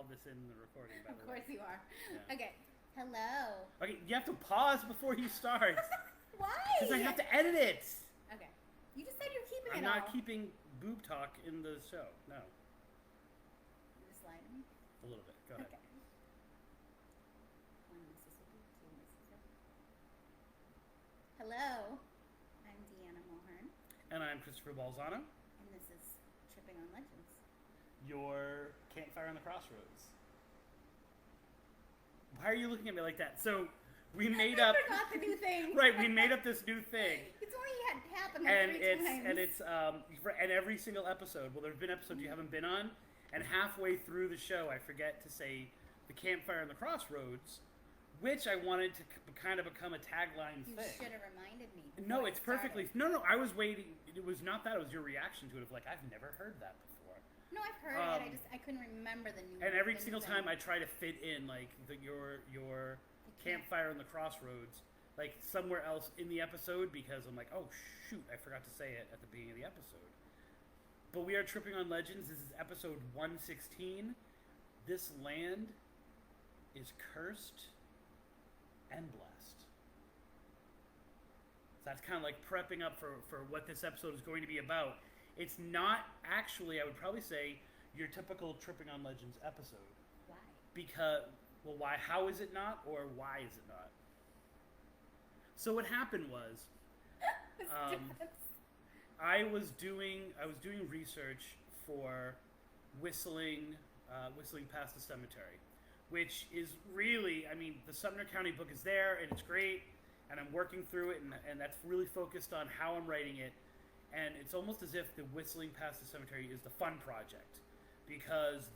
this in the recording, by the way. Of course you are. Yeah. Okay. Hello. Okay, you have to pause before you start. Why? Because I have to edit it. Okay. You just said you're keeping I'm it all. not keeping boob talk in the show. No. You just lied to me? A little bit. Go ahead. Okay. One Mississippi, two Mississippi. Hello. I'm Deanna Mulhern. And I'm Christopher Balzano. And this is Tripping on Legends. Your campfire on the crossroads. Why are you looking at me like that? So we made up. I forgot the new thing. Right, we made up this new thing. It's only had happened like three times. And every single episode. Well, there've been episodes you haven't been on, and halfway through the show, I forget to say the campfire on the crossroads, which I wanted to kind of become a tagline thing. You should have reminded me. No, it's perfectly. No, I was waiting. It was not that. It was your reaction to it of like, I've never heard that before. No, I've heard it. I couldn't remember the new. And every single time I try to fit in like your campfire on the crossroads, like somewhere else in the episode, because I'm like, oh shoot, I forgot to say it at the beginning of the episode. But we are tripping on legends. This is episode 116. This land is cursed and blessed. So that's kind of like prepping up for what this episode is going to be about. It's not actually, I would probably say, your typical Tripping on Legends episode. Why? Because, well, why? How is it not, or why is it not? So what happened was, I was doing research for whistling past the cemetery, which is really, I mean, the Sumner County book is there and it's great, and I'm working through it, and that's really focused on how I'm writing it. And it's almost as if the Whistling Past the Cemetery is the fun project, because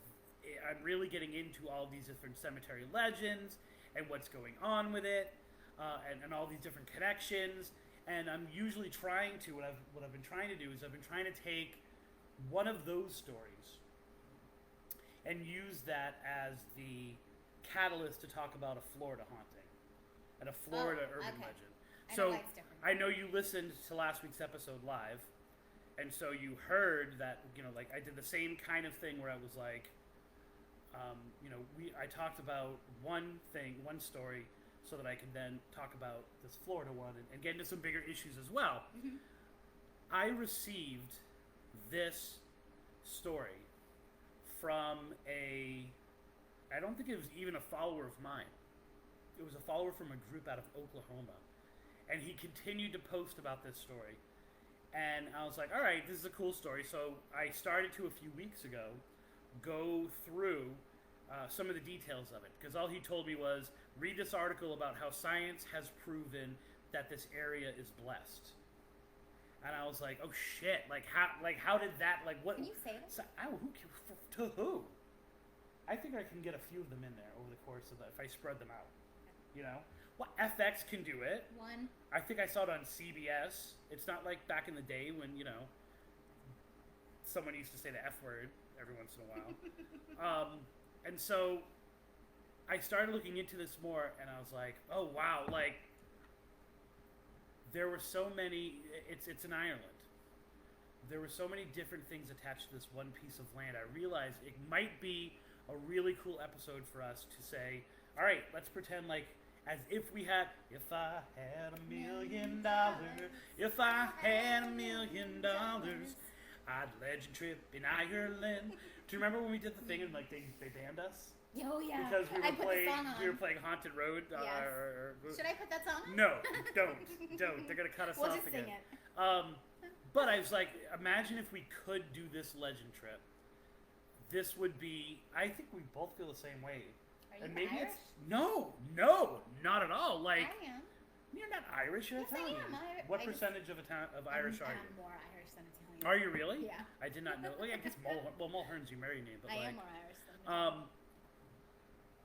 I'm really getting into all these different cemetery legends and what's going on with it, and all these different connections. And I'm usually trying to, what I've been trying to do is I've been trying to take one of those stories and use that as the catalyst to talk about a Florida haunting and a Florida urban legend. So I know you listened to last week's episode live, and so you heard that, you know, like I did the same kind of thing where I was like, I talked about one story, so that I can then talk about this Florida one and get into some bigger issues as well. Mm-hmm. I received this story from I don't think it was even a follower of mine. It was a follower from a group out of Oklahoma. And he continued to post about this story. And I was like, all right, this is a cool story. So I started to, a few weeks ago, go through some of the details of it. Because all he told me was, read this article about how science has proven that this area is blessed. And I was like, oh shit, how did that, what? Can you say it? To who? I think I can get a few of them in there over the course of if I spread them out. You know? Well, FX can do it. One. I think I saw it on CBS. It's not like back in the day when, someone used to say the F word every once in a while. And so I started looking into this more, and I was like, oh, wow, there were so many, it's in Ireland. There were so many different things attached to this one piece of land. I realized it might be a really cool episode for us to say, all right, let's pretend as if we had, if I had $1 million, if I had $1 million, I'd legend trip in Ireland. Do you remember when we did the thing and they banned us? Oh yeah, because we were playing Haunted Road. Yes. Should I put that song on? No, don't. They're gonna cut us we'll off just again. Sing it. But I was like, imagine if we could do this legend trip. This would be. I think we both feel the same way. Are you and maybe Irish? No, not at all. I am. You're not Irish. You're Italian. I am. What percentage of Irish are you? I'm more Irish than Italian. Are you really? Yeah. I did not know. Well, yeah, I guess Mulhern's your married name, but I am more Irish than Italian.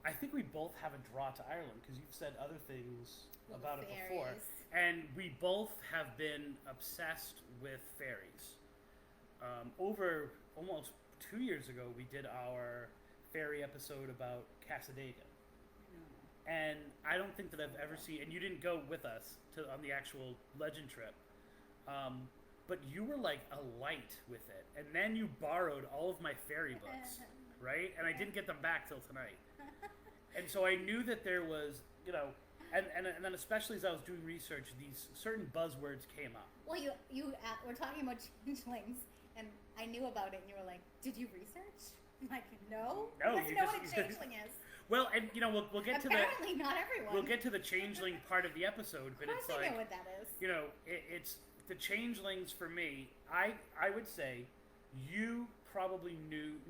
I think we both have a draw to Ireland because you've said other things about it fairies. before, and we both have been obsessed with fairies. Over almost 2 years ago, we did our fairy episode about Casadega. And I don't think that I've ever seen, and you didn't go with us on the actual legend trip, but you were like a light with it. And then you borrowed all of my fairy books. right? And I didn't get them back till tonight. And so I knew that there was, and then especially as I was doing research, these certain buzzwords came up. Well, you were talking about changelings, and I knew about it, and you were like, "Did you research?" I'm like, "No, No, who doesn't know what a changeling is." Well, and we'll get to apparently not everyone. We'll get to the changeling part of the episode, but it's like, I know what that is. It's the changelings for me. I would say you probably knew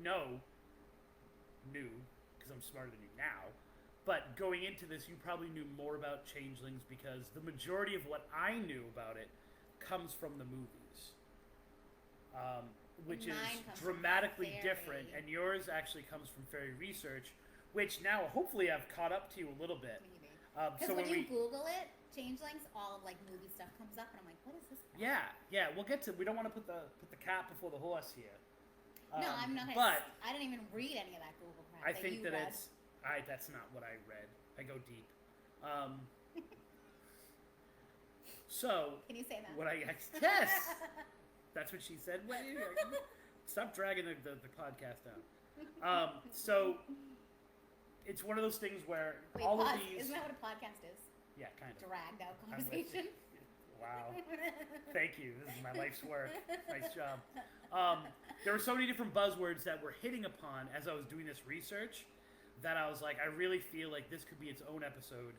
because I'm smarter than you now. But going into this, you probably knew more about changelings because the majority of what I knew about it comes from the movies, which is dramatically different. And yours actually comes from fairy research, which now hopefully I've caught up to you a little bit. Maybe. So when you Google it, changelings, all of like movie stuff comes up, and I'm like, what is this crap? Yeah. We'll get to. We don't want to put the cat before the horse here. No, I'm not. But I didn't even read any of that Google crap. I think that read. That's not what I read. I go deep. So can you say that? Yes, that's what she said. Stop dragging the podcast down. So it's one of those things where all of these. Isn't that what a podcast is? Yeah, kind of. Dragged out conversation. Wow. Thank you. This is my life's work. Nice job. There were so many different buzzwords that we're hitting upon as I was doing this research that I was like, I really feel like this could be its own episode.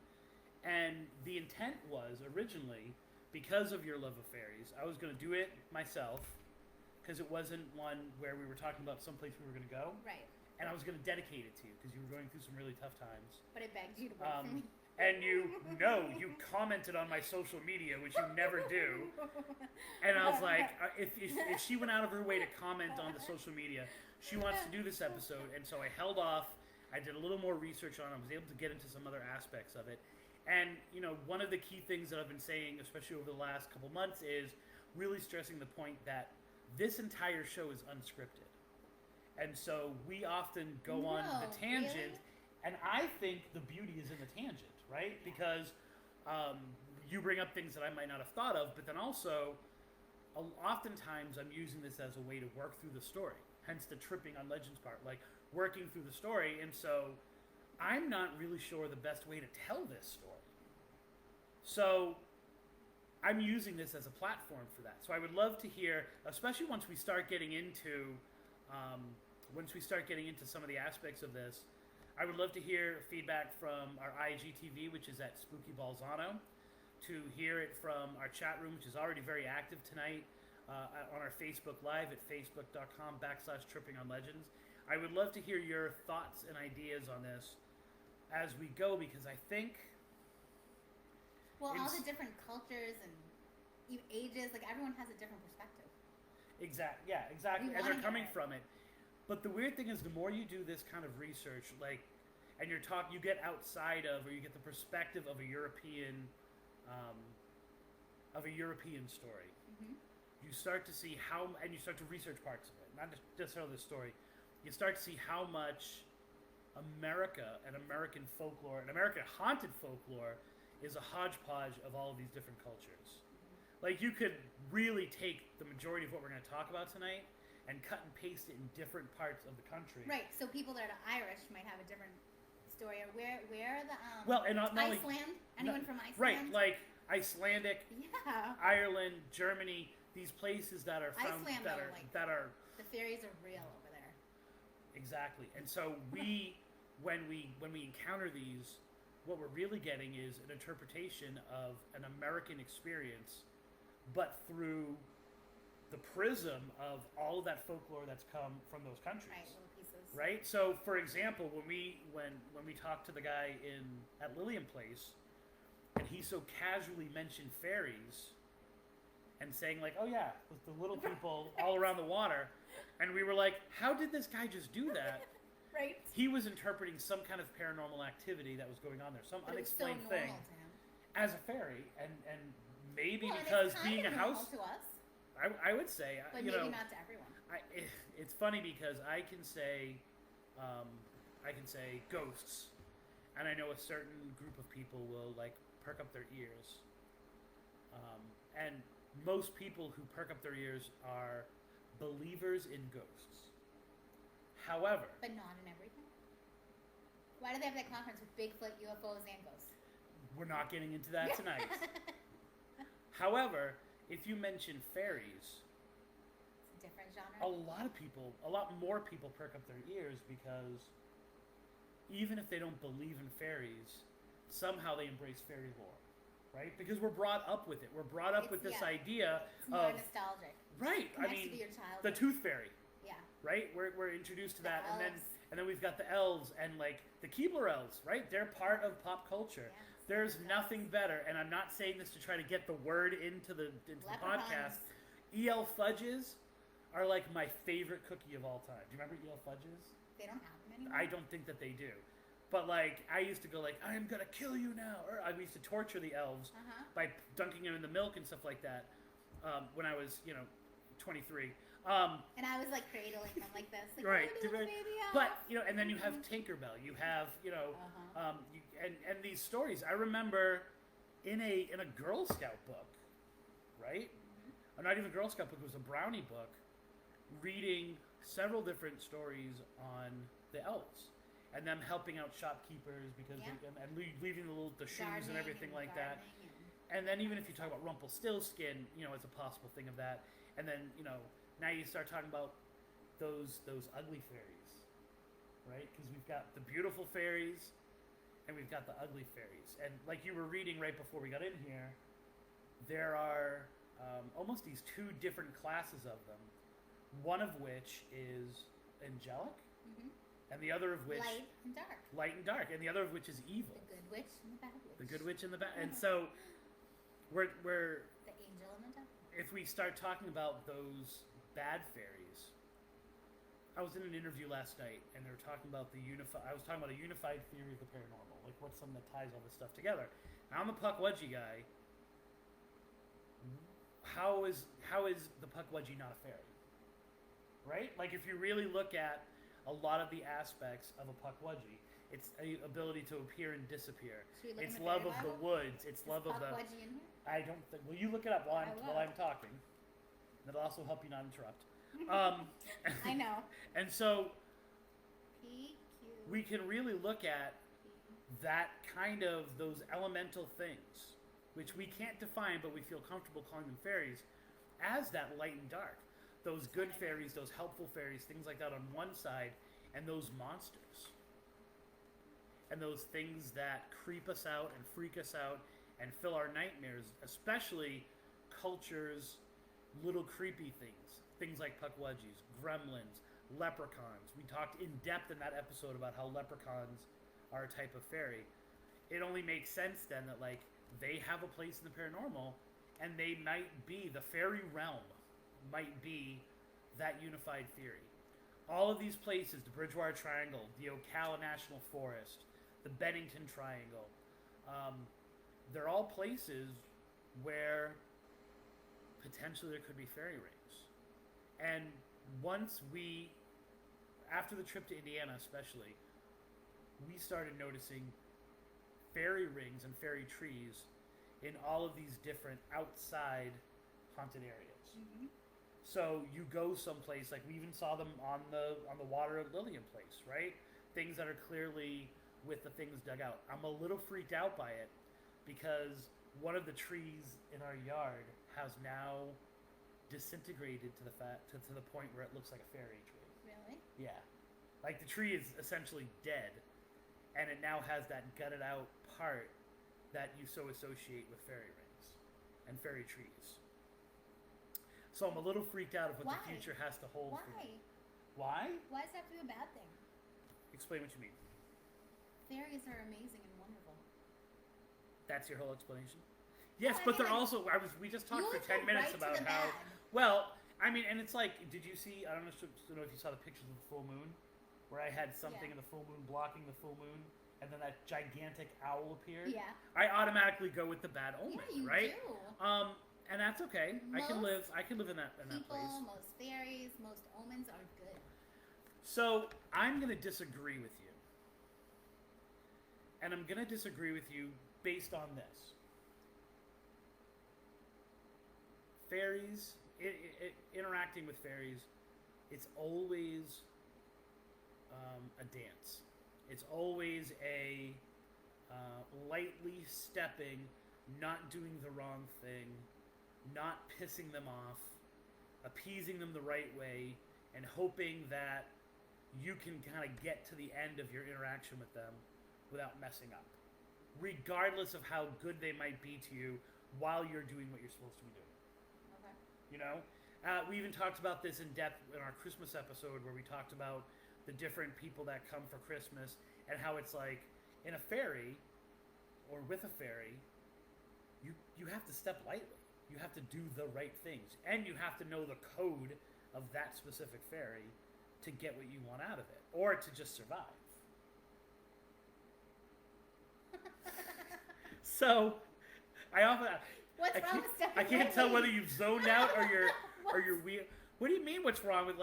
And the intent was originally, because of your love of fairies, I was going to do it myself because it wasn't one where we were talking about someplace we were going to go. Right. And I was going to dedicate it to you because you were going through some really tough times. But it begged you to work for me. And you commented on my social media, which you never do. And I was like, if she went out of her way to comment on the social media, she wants to do this episode. And so I held off. I did a little more research on it. I was able to get into some other aspects of it. And, one of the key things that I've been saying, especially over the last couple months, is really stressing the point that this entire show is unscripted. And so we often go on the tangent. Really? And I think the beauty is in the tangent, right? Because you bring up things that I might not have thought of, but then also, oftentimes I'm using this as a way to work through the story. Hence the tripping on legends part, like working through the story. And so I'm not really sure the best way to tell this story. So I'm using this as a platform for that. So I would love to hear, especially once we start getting into some of the aspects of this, I would love to hear feedback from our IGTV, which is at Spooky Balzano, to hear it from our chat room, which is already very active tonight, on our Facebook Live at facebook.com/trippingonlegends. I would love to hear your thoughts and ideas on this as we go, because I think... Well, all the different cultures and ages, like everyone has a different perspective. Exactly. And they're coming from it. But the weird thing is, the more you do this kind of research, and you get outside of, or you get the perspective of a European story. Mm-hmm. You start to see and you start to research parts of it, not just tell this story. You start to see how much America and American folklore and American haunted folklore is a hodgepodge of all of these different cultures. Mm-hmm. Like, you could really take the majority of what we're going to talk about tonight and cut and paste it in different parts of the country. Right. So people that are Irish might have a different story. Or where are the Iceland? Anyone from Iceland? Right, like Icelandic, Ireland, Germany. These places that are found Iceland, that are the fairies are real over there. Exactly. And so when we encounter these, what we're really getting is an interpretation of an American experience, but through the prism of all of that folklore that's come from those countries. Right, little pieces. Right? So, for example, when we talked to the guy at Lillian Place, and he so casually mentioned fairies, and saying like, oh yeah, with the little people all around the water, and we were like, how did this guy just do that? Right. He was interpreting some kind of paranormal activity that was going on there, some unexplained so thing, to him. As a fairy, and maybe well, because and being a house, to us, I would say, but maybe not to everyone. It's funny because I can say ghosts, and I know a certain group of people will like perk up their ears, and most people who perk up their ears are believers in ghosts. However, But not in everything. Why do they have that conference with Bigfoot, UFOs, and ghosts? we're not getting into that tonight. However, if you mention fairies, It's a different genre. a lot more people perk up their ears because even if they don't believe in fairies, somehow they embrace fairy lore, right? Because we're brought up with it. We're brought up with this idea It's more of nostalgic. right. I Connects mean, to your childhood. the tooth fairy, Yeah. right? We're introduced to The that, elves. and then we've got the elves and like the Keebler elves, right? They're part of pop culture. Yes. There's nothing better, and I'm not saying this to try to get the word into the podcast. E.L. Fudges are like my favorite cookie of all time. Do you remember E.L. Fudges? They don't have them anymore. I don't think that they do. But like I used to go like, I am gonna kill you now, or I used to torture the elves by dunking them in the milk and stuff like that. When I was 23. And I was like cradling them like this, like, Right. "Oh, little baby elf." But and then you have Tinkerbell. You have and these stories. I remember in a Girl Scout book, right? Or not even Girl Scout book. It was a brownie book. Reading several different stories on the elves and them helping out shopkeepers because and leaving the shoes Gardening and everything like that. gardening And then even if you talk about Rumpelstiltskin, as a possible thing of that, and then now you start talking about those ugly fairies, right? Because we've got the beautiful fairies, and we've got the ugly fairies. And like you were reading right before we got in here, there are almost these two different classes of them. One of which is angelic, and the other of which light and dark, and the other of which is evil. The good witch and the bad witch. The good witch and the bad. And so we're the angel and the devil. if we start talking about those bad fairies, I was in an interview last night, and they were talking about I was talking about a unified theory of the paranormal, like what's something that ties all this stuff together. Now I'm a Pukwudgie guy. How is the Pukwudgie not a fairy? Right? Like if you really look at a lot of the aspects of a Pukwudgie, it's a ability to appear and disappear. It's love of the woods. It's love of the. Pukwudgie in here? I don't think. Well, you look it up while I'm talking. That'll also help you not interrupt. I know. And so PQ. we can really look at that kind of those elemental things, which we can't define, but we feel comfortable calling them fairies, as that light and dark. Those good fairies, those helpful fairies, things like that on one side, and those monsters. And those things that creep us out and freak us out and fill our nightmares, especially culture's little creepy things. Things like Pukwudgies, gremlins, leprechauns. We talked in depth in that episode about how leprechauns are a type of fairy. It only makes sense then that like they have a place in the paranormal, and they might be the fairy realm. Might be that unified theory. All of these places, the Bridgewater Triangle, the Ocala National Forest, the Bennington Triangle, they're all places where potentially there could be fairy rings. And once after the trip to Indiana especially, we started noticing fairy rings and fairy trees in all of these different outside haunted areas. So you go someplace, like we even saw them on the water at Lillian Place, right? Things that are clearly with the things dug out. I'm a little freaked out by it because one of the trees in our yard has now disintegrated to the point where it looks like a fairy tree. Really? Yeah. Like the tree is essentially dead, and it now has that gutted out part that you so associate with fairy rings and fairy trees. So I'm a little freaked out of what the future has to hold for me. Why? Why does that have to be a bad thing? Explain what you mean. Fairies are amazing and wonderful. That's your whole explanation? Yes, No, but they're also. We just talked for 10 minutes about how. Well, I mean, and it's like, did you see? I don't know if you saw the pictures of the full moon, where I had something in the full moon blocking the full moon, and then that gigantic owl appeared. Yeah. I automatically go with the bad omen, Yeah, you right? do. And that's okay. I can live in that place. Most fairies, most omens are good. So I'm going to disagree with you, and I'm going to disagree with you based on this. Fairies, interacting with fairies, it's always a dance. It's always a lightly stepping, not doing the wrong thing, not pissing them off, appeasing them the right way, and hoping that you can kind of get to the end of your interaction with them without messing up, regardless of how good they might be to you while you're doing what you're supposed to be doing. Okay. You know? We even talked about this in depth in our Christmas episode where we talked about the different people that come for Christmas and how it's like in a fairy or with a fairy, you have to step lightly. You have to do the right things. And you have to know the code of that specific fairy to get what you want out of it, or to just survive. So, What's wrong with stepping I can't tell lightly? whether you've zoned out or you're weird. What do you mean? What's wrong with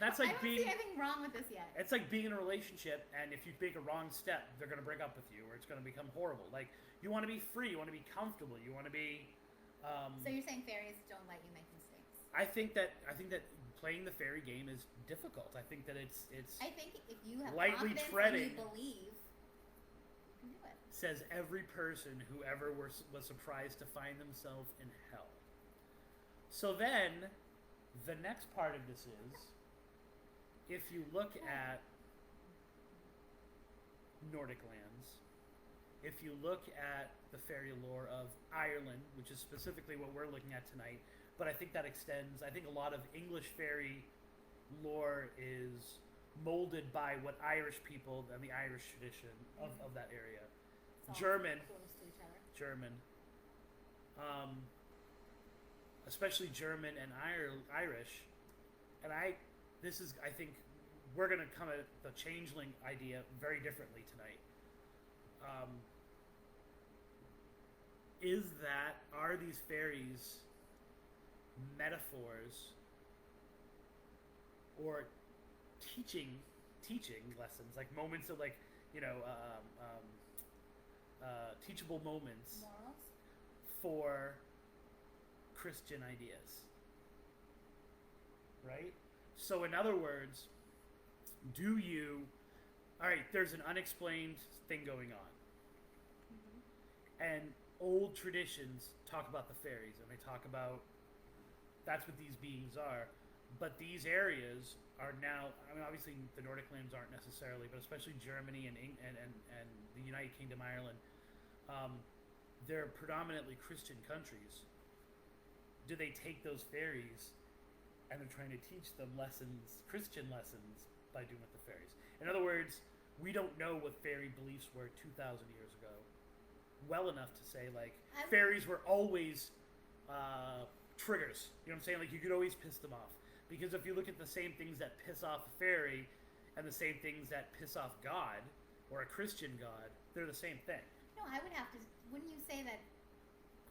that's like I don't being? see anything wrong with this yet. It's like being in a relationship, and if you make a wrong step, they're gonna break up with you, or it's gonna become horrible. Like you want to be free, you want to be comfortable, you want to be. So you're saying fairies don't let you make mistakes? I think that playing the fairy game is difficult. I think that it's. I think if you have lightly confidence treading. and you believe, you can do it. Says every person who ever was surprised to find themselves in hell. So then, the next part of this is, if you look at Nordic lands, if you look at the fairy lore of Ireland, which is specifically what we're looking at tonight, but I think that extends, I think a lot of English fairy lore is molded by what Irish people and the Irish tradition of that area. It's all German. close to each other. German. Especially German and Irish. And I think we're going to come at the changeling idea very differently tonight. Are these fairies metaphors or teaching lessons, like moments of teachable moments Morals? for Christian ideas, right? So in other words, there's an unexplained thing going on, and old traditions talk about the fairies, and they talk about that's what these beings are. But these areas are now, I mean, obviously the Nordic lands aren't necessarily, but especially Germany and the United Kingdom, Ireland, they're predominantly Christian countries. Do they take those fairies and they're trying to teach them lessons, Christian lessons, by doing with the fairies? In other words, we don't know what fairy beliefs were 2,000 years ago well enough to say, like, fairies were always triggers. You know what I'm saying? Like, you could always piss them off. Because if you look at the same things that piss off a fairy and the same things that piss off God or a Christian God, they're the same thing. No, I would have to. Wouldn't you say that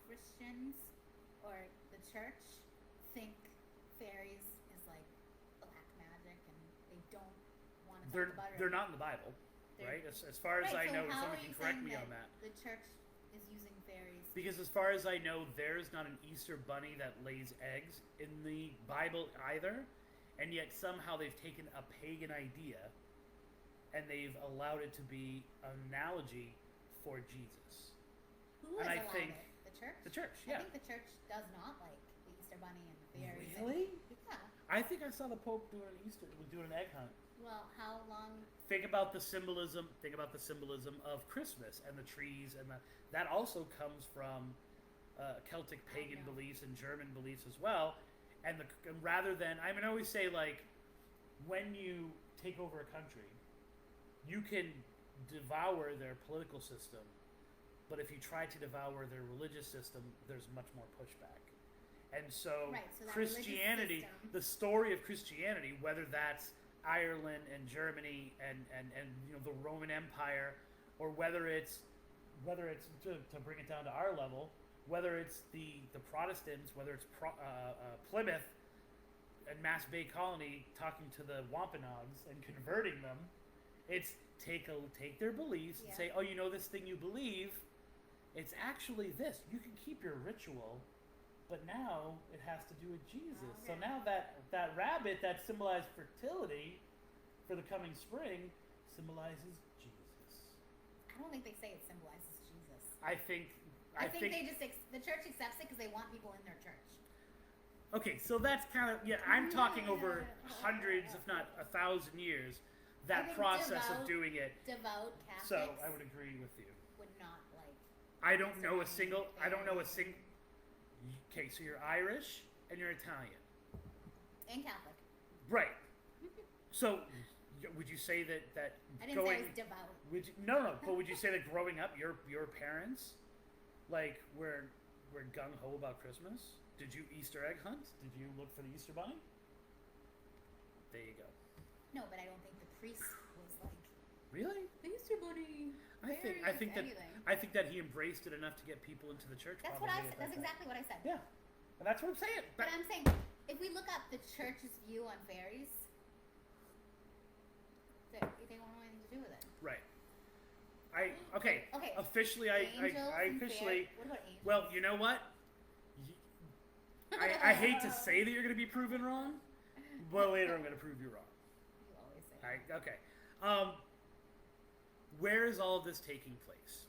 Christians or the church think fairies is like black magic and they don't want to talk about it? They're not in the Bible, right? As far as I know, so someone can correct me on that. The church is using fairies. Because as far as I know, there's not an Easter bunny that lays eggs in the Bible either, and yet somehow they've taken a pagan idea and they've allowed it to be an analogy for Jesus. Who has allowed it? The church? The church, yeah. I think the church does not like the Easter bunny and the fairies. Really? Yeah. I think I saw the Pope doing an egg hunt. Well, how long? Think about the symbolism of Christmas and the trees, and that also comes from Celtic pagan beliefs and German beliefs as well. And rather than, I always say, like, when you take over a country, you can devour their political system, but if you try to devour their religious system, there's much more pushback. And so, so Christianity, the story of Christianity, whether that's Ireland and Germany and the Roman Empire, or whether it's to bring it down to our level, whether it's the Protestants, whether it's Plymouth and Mass Bay Colony talking to the Wampanoags and converting them, it's take their beliefs and say, oh, you know this thing you believe, it's actually this. You can keep your ritual, but now it has to do with Jesus. So now that rabbit that symbolized fertility for the coming spring symbolizes Jesus. I don't think they say it symbolizes Jesus. I think they just the church accepts it because they want people in their church. Okay, so that's kind of I'm talking over hundreds, if not 1,000 years. That process of doing it. Devout Catholics. So I would agree with you. Would not like. I don't know a single. Okay, so you're Irish and you're Italian. And Catholic. Right. So, would you say that I didn't say I was devout. No. But would you say that growing up, your parents, like, were gung ho about Christmas? Did you Easter egg hunt? Did you look for the Easter bunny? There you go. No, but I don't think the priest was like. Really? The Easter bunny. I think that he embraced it enough to get people into the church. That's what I said. That's exactly what I said. Yeah, and that's what I'm saying. But I'm saying, if we look up the church's view on fairies, they won't have anything to do with it. Right. Okay. Officially, I officially. What about angels? Well, you know what? I hate to say that you're going to be proven wrong, but later I'm going to prove you wrong. You always say. Okay. Where is all of this taking place?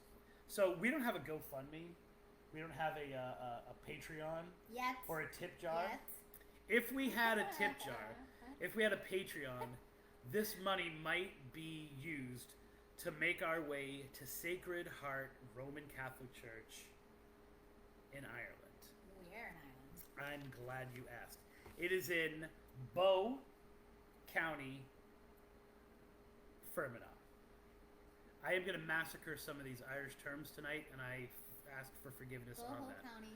So we don't have a GoFundMe. We don't have a Patreon. Yet. Or a tip jar. Yet. If we had a tip jar, if we had a Patreon, this money might be used to make our way to Sacred Heart Roman Catholic Church in Ireland. Where in Ireland? I'm glad you asked. It is in Boho County, Fermanagh. I am going to massacre some of these Irish terms tonight, and I ask for forgiveness on that. County.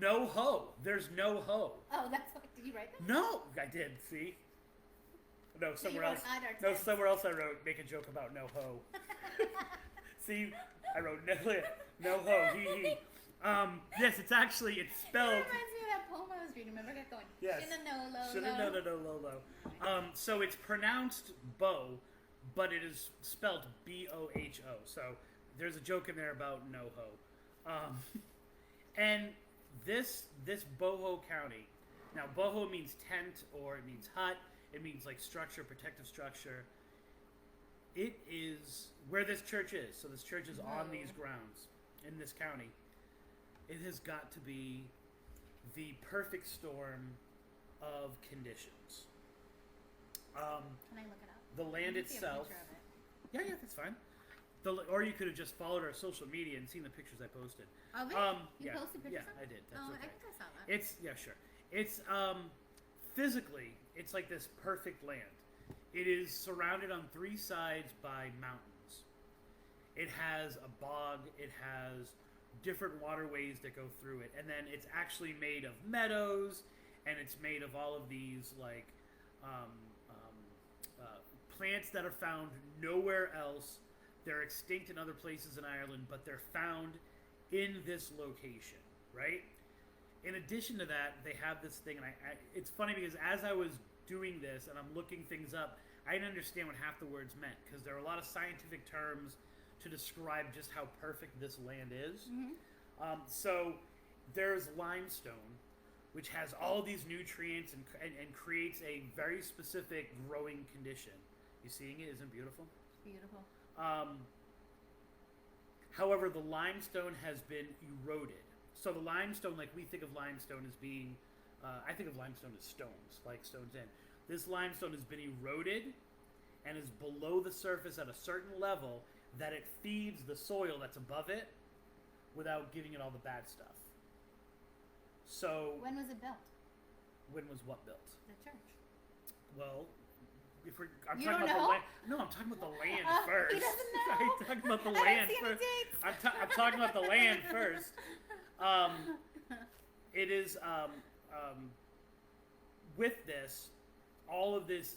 No ho. There's no ho. Oh, that's what. Did you write that? No, I did. See. No, somewhere else. No, somewhere else I wrote make a joke about no ho. See, I wrote no ho. He. Yes, it's spelled. It reminds me of that poem I was reading. Remember, I kept going. Yes. No. So it's pronounced Bo, but it is spelled Boho. So there's a joke in there about no ho. And this Boho County. Now Boho means tent or it means hut. It means like structure, protective structure. It is where this church is. So this church is on these grounds in this county. It has got to be the perfect storm of conditions. Can I look it up? The land itself. Yeah, that's fine. Or you could have just followed our social media and seen the pictures I posted. Oh, really? You posted pictures? Yeah, I did. That's okay. okay. I think I saw that. Sure. It's physically, it's like this perfect land. It is surrounded on three sides by mountains. It has a bog. It has different waterways that go through it, and then it's actually made of meadows, and it's made of all of these like plants that are found nowhere else. They're extinct in other places in Ireland, but they're found in this location, right? In addition to that, they have this thing, and it's funny because as I was doing this and I'm looking things up, I didn't understand what half the words meant because there are a lot of scientific terms to describe just how perfect this land is. Mm-hmm. So there's limestone, which has all these nutrients and creates a very specific growing condition. You seeing it? Isn't it beautiful? Beautiful. However, the limestone has been eroded. So the limestone, like we think of limestone as being, I think of limestone as stones, like stones in. This limestone has been eroded and is below the surface at a certain level that it feeds the soil that's above it without giving it all the bad stuff. So when was it built? When was what built? The church. Well, I'm you talking don't about know? the land. No, I'm talking about the land first. He doesn't know. I'm talking about the I land don't see first. any dates. I'm talking about the land first. It is with this, all of this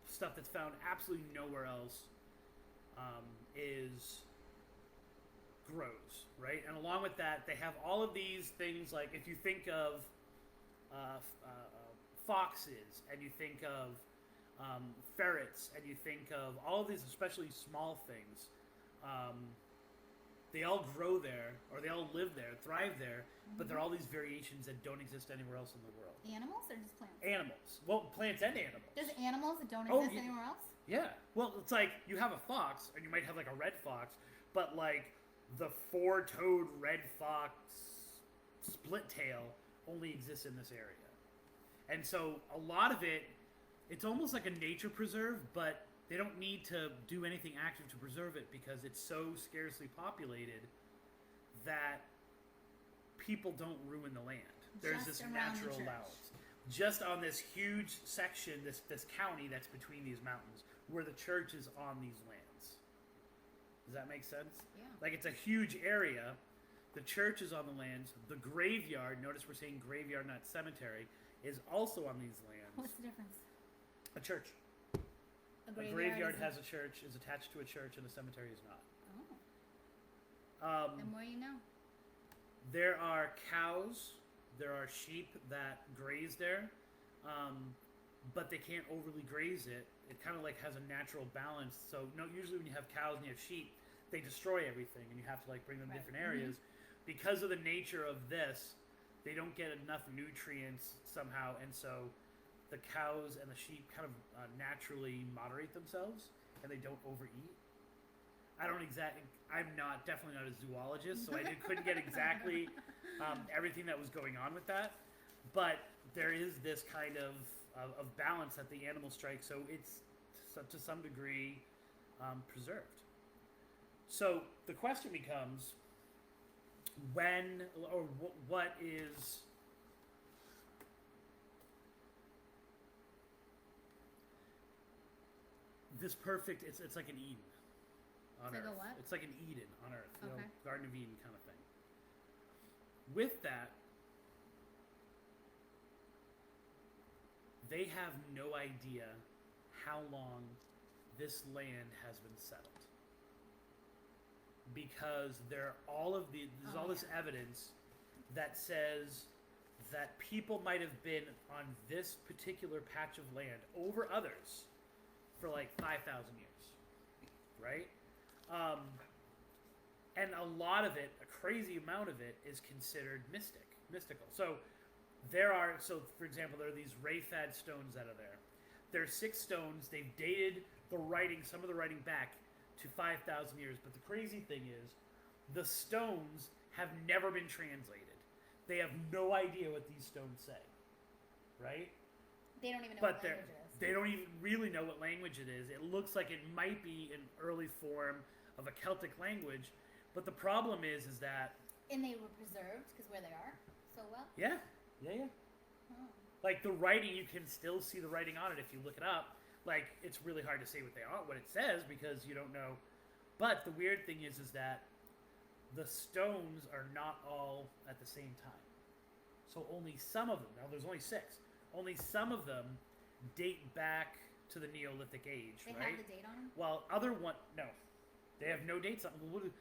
stuff that's found absolutely nowhere else grows, right? And along with that, they have all of these things like if you think of foxes and you think of ferrets and you think of all of these, especially small things. They all grow there, or they all live there, thrive there, but there are all these variations that don't exist anywhere else in the world. Animals or just plants? Animals. Well, plants and animals. There's animals that don't Oh, exist yeah. anywhere else? Yeah. Well, it's like you have a fox, and you might have like a red fox, but like the four-toed red fox split tail only exists in this area. And so a lot of it, it's almost like a nature preserve, but they don't need to do anything active to preserve it because it's so scarcely populated that people don't ruin the land. There's Just this around the natural church. allowance. Just on this huge section, this county that's between these mountains, where the church is on these lands. Does that make sense? Yeah. Like, it's a huge area. The church is on the lands. The graveyard, notice we're saying graveyard, not cemetery, is also on these lands. What's the difference? A church. A A graveyard has a church, is attached to a church, and a cemetery is not. Oh. The more you know. There are cows, there are sheep that graze there, but they can't overly graze it. It kind of like has a natural balance. So usually when you have cows and you have sheep, they destroy everything, and you have to like bring them to different areas. Because of the nature of this, they don't get enough nutrients somehow, and so the cows and the sheep kind of naturally moderate themselves, and they don't overeat. I'm definitely not a zoologist, so I couldn't get exactly everything that was going on with that. But there is this kind of balance that the animals strike, so it's to some degree preserved. So the question becomes, when or what is this perfect? It's like an Eden on It's Earth. like a what? It's like an Eden on Earth, Okay. Garden of Eden kind of thing. With that, they have no idea how long this land has been settled. Because there's all this evidence that says that people might have been on this particular patch of land over others for like 5,000 years, right? And a lot of it, a crazy amount of it, is considered mystical. So for example, there are these Rayfad stones that are there. There are 6 stones. They've dated some of the writing back to 5,000 years. But the crazy thing is, the stones have never been translated. They have no idea what these stones say, right? They don't even know But what language it is. they don't even really know what language it is. It looks like it might be an early form of a Celtic language, but the problem is that... And they were preserved because where they are so well? Yeah. Oh. Like, the writing, you can still see the writing on it if you look it up. Like, it's really hard to say what it says because you don't know. But the weird thing is that the stones are not all at the same time. So only some of them, now there's only 6, only some of them date back to the Neolithic age, They right? have the date on them? While no. They have no dates on them.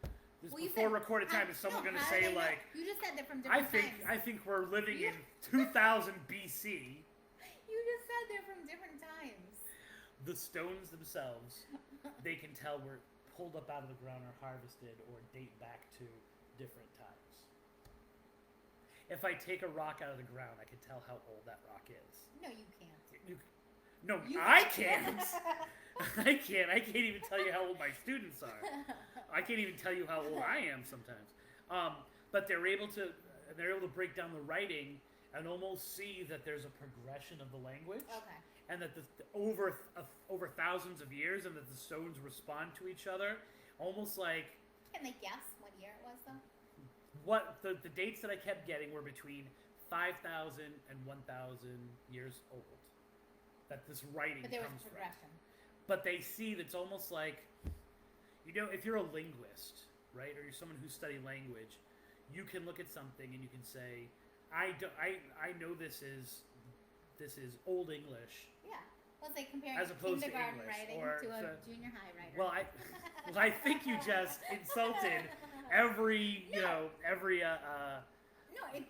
This Well, you before said- recorded time, is someone going to say, they know? like... You just said they're from I different think times. we're living in 2000 BC. You just said they're from different times. The stones themselves, they can tell were pulled up out of the ground or harvested or date back to different times. If I take a rock out of the ground, I can tell how old that rock is. No, you can't. I can't. I can't. I can't even tell you how old my students are. I can't even tell you how old I am sometimes. But they're able to break down the writing and almost see that there's a progression of the language. Okay. And that over thousands of years, and that the stones respond to each other, almost like Can they guess what year it was, though? what the dates that I kept getting were between 5,000 and 1,000 years old. That this writing But there was comes from. progression. But they see that's almost like, if you're a linguist, right, or you're someone who studies language, you can look at something and you can say, I know this is Old English. Yeah. Well, it's like comparing As opposed to kindergarten English, writing or to a the- junior high writer. Well, I think you just insulted every No,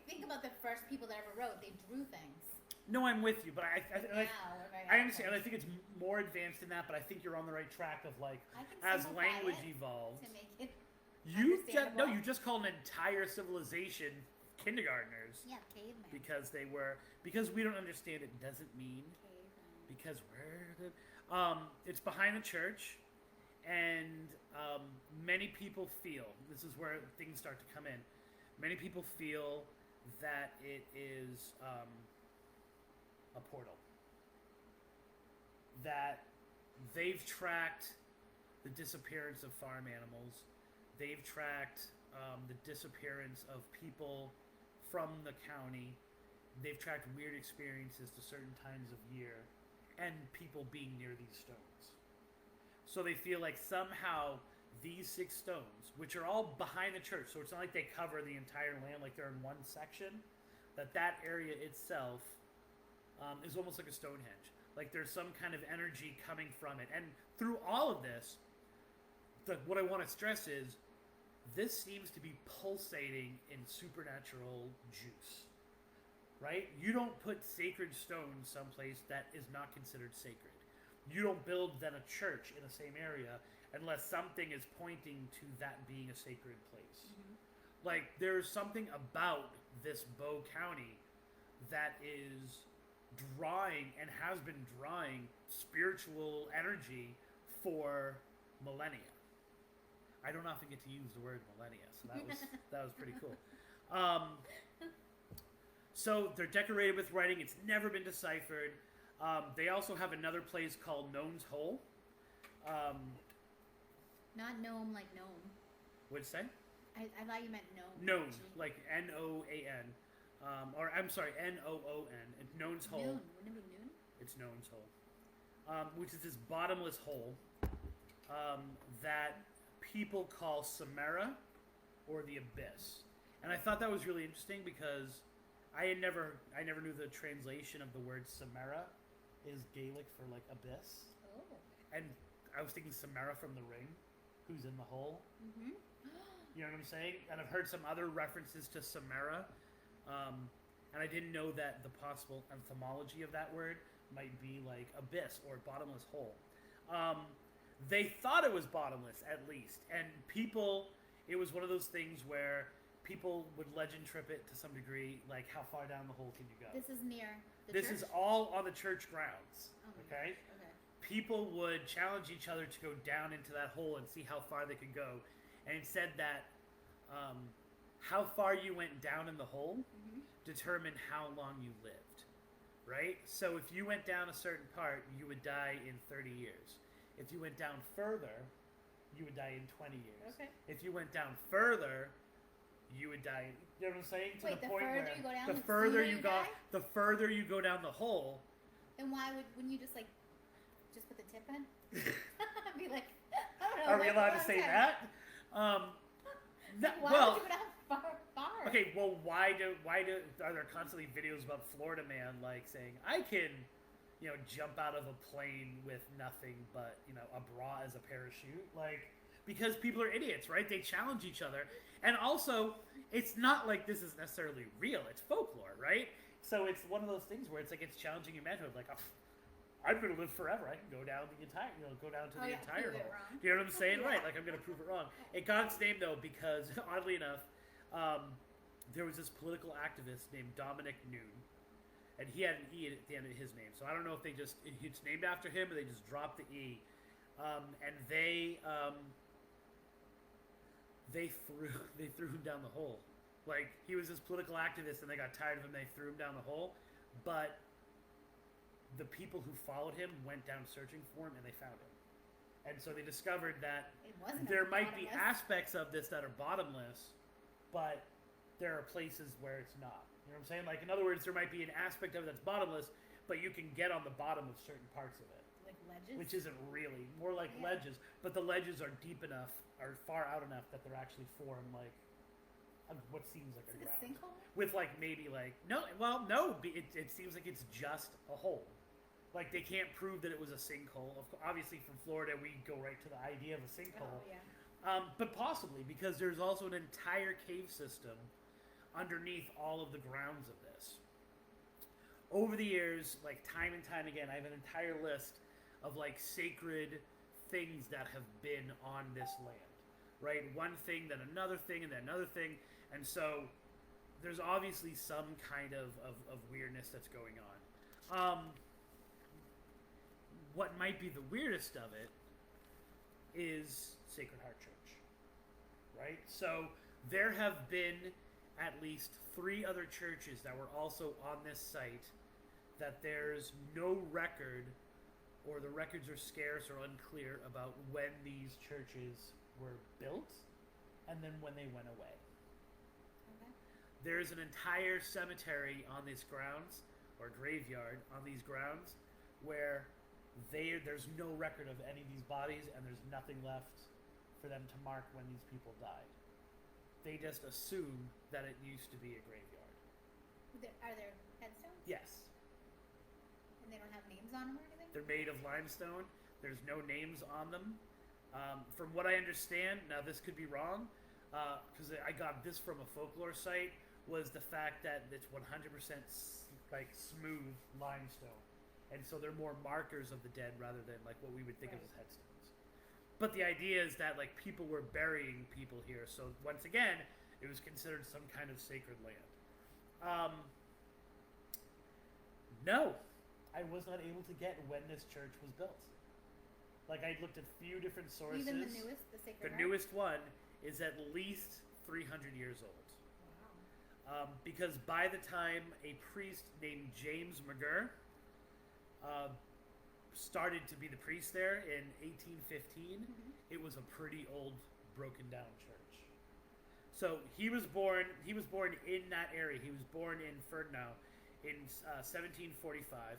think about the first people that ever wrote. They drew things. No, I'm with you, but I understand. I advanced think it's more advanced than that, but I think you're on the right track of like I can as simplify language it evolved. to make it. Understandable. you just call an entire civilization kindergartners Yeah, caveman. because we don't understand it doesn't mean Caveman. because it's behind the church, and many people feel this is where things start to come in. Many people feel that it is a portal, that they've tracked the disappearance of farm animals, they've tracked the disappearance of people from the county, they've tracked weird experiences to certain times of year, and people being near these stones. So they feel like somehow these 6 stones, which are all behind the church, so it's not like they cover the entire land like they're in one section, that area itself is almost like a Stonehenge. Like there's some kind of energy coming from it. And through all of this, what I want to stress is this seems to be pulsating in supernatural juice. Right? You don't put sacred stones someplace that is not considered sacred. You don't build then a church in the same area unless something is pointing to that being a sacred place. Mm-hmm. Like there's something about this Boho County that is drawing and has been drawing spiritual energy for millennia. I don't often get to use the word millennia, so that was pretty cool. So they're decorated with writing. It's never been deciphered. They also have another place called Gnome's Hole. Not gnome like gnome. What'd you say? I thought you meant gnome. Gnome, like Noan. Or I'm sorry, Noon. It's Gnome's Hole. Noon. Wouldn't it be noon? It's Gnome's Hole. Which is this bottomless hole that people call Samara or the Abyss. And I thought that was really interesting because I never knew the translation of the word Samara is Gaelic for like abyss. Oh. And I was thinking Samara from The Ring, who's in the hole. Mm-hmm. You know what I'm saying? And I've heard some other references to Samara. And I didn't know that the possible etymology of that word might be like abyss or bottomless hole. They thought it was bottomless, at least. And it was one of those things where people would legend trip it to some degree, like how far down the hole can you go? This is near the This church? is all on the church grounds, Oh my okay? gosh, okay. People would challenge each other to go down into that hole and see how far they could go. And it said that how far you went down in the hole determined how long you lived, right? So if you went down a certain part, you would die in 30 years. If you went down further, you would die in 20 years. Okay. If you went down further, you would die. You know what I'm saying? To Wait, the the point further where you go down, the the further sooner you you go, die? the further you go down the hole. Then wouldn't you just like just put the tip in? Be like, I don't know. Are we allowed to say that? Why Well, would you go down far? okay. Well, why do are there constantly videos about Florida man like saying I can, jump out of a plane with nothing but a bra as a parachute, like. Because people are idiots, right? They challenge each other. And also, it's not like this is necessarily real. It's folklore, right? So it's one of those things where it's like it's challenging your manhood. Like, I'm going to live forever. I can go down the entire, go down to the entire hole. Do you know what I'm saying? Yeah. Right. Like, I'm going to prove it wrong. It got its name, though, because, oddly enough, there was this political activist named Dominic Noon. And he had an E at the end of his name. So I don't know if it's named after him or they just dropped the E. And they threw him down the hole. Like, he was this political activist and they got tired of him, they threw him down the hole. But the people who followed him went down searching for him and they found him. And so they discovered that there might be aspects of this that are bottomless, but there are places where it's not. You know what I'm saying? Like, in other words, there might be an aspect of it that's bottomless, but you can get on the bottom of certain parts of it. Like ledges? Which isn't really. More like ledges. But the ledges are deep enough, are far out enough that they're actually form like what seems like a ground. A sinkhole? With like maybe like, no, it seems like it's just a hole. Like they can't prove that it was a sinkhole. Obviously from Florida we go right to the idea of a sinkhole. Oh, yeah. But possibly because there's also an entire cave system underneath all of the grounds of this. Over the years, like time and time again, I have an entire list of like sacred things that have been on this land. right? One thing, then another thing, and then another thing. And so there's obviously some kind of weirdness that's going on. What might be the weirdest of it is Sacred Heart Church, right? So there have been at least 3 other churches that were also on this site that there's no record, or the records are scarce or unclear about when these churches were built and then when they went away. Okay. There's an entire cemetery on these grounds, or graveyard on these grounds, where there's no record of any of these bodies, and there's nothing left for them to mark when these people died. They just assume that it used to be a graveyard. Are there headstones? Yes. And they don't have names on them or anything? They're made of limestone. There's no names on them. From what I understand, now this could be wrong, because I got this from a folklore site, was the fact that it's 100% like smooth limestone. And so they're more markers of the dead rather than like what we would think of as headstones. But the idea is that like people were burying people here. So once again, it was considered some kind of sacred land. No, I was not able to get when this church was built. Like I looked at a few different sources. Even the newest, the Sacred Heart? Newest one is at least 300 years old. Wow. Because by the time a priest named James McGurr started to be the priest there in 1815, it was a pretty old, broken down church. So he was born in that area. He was born in Ferdinand in 1745.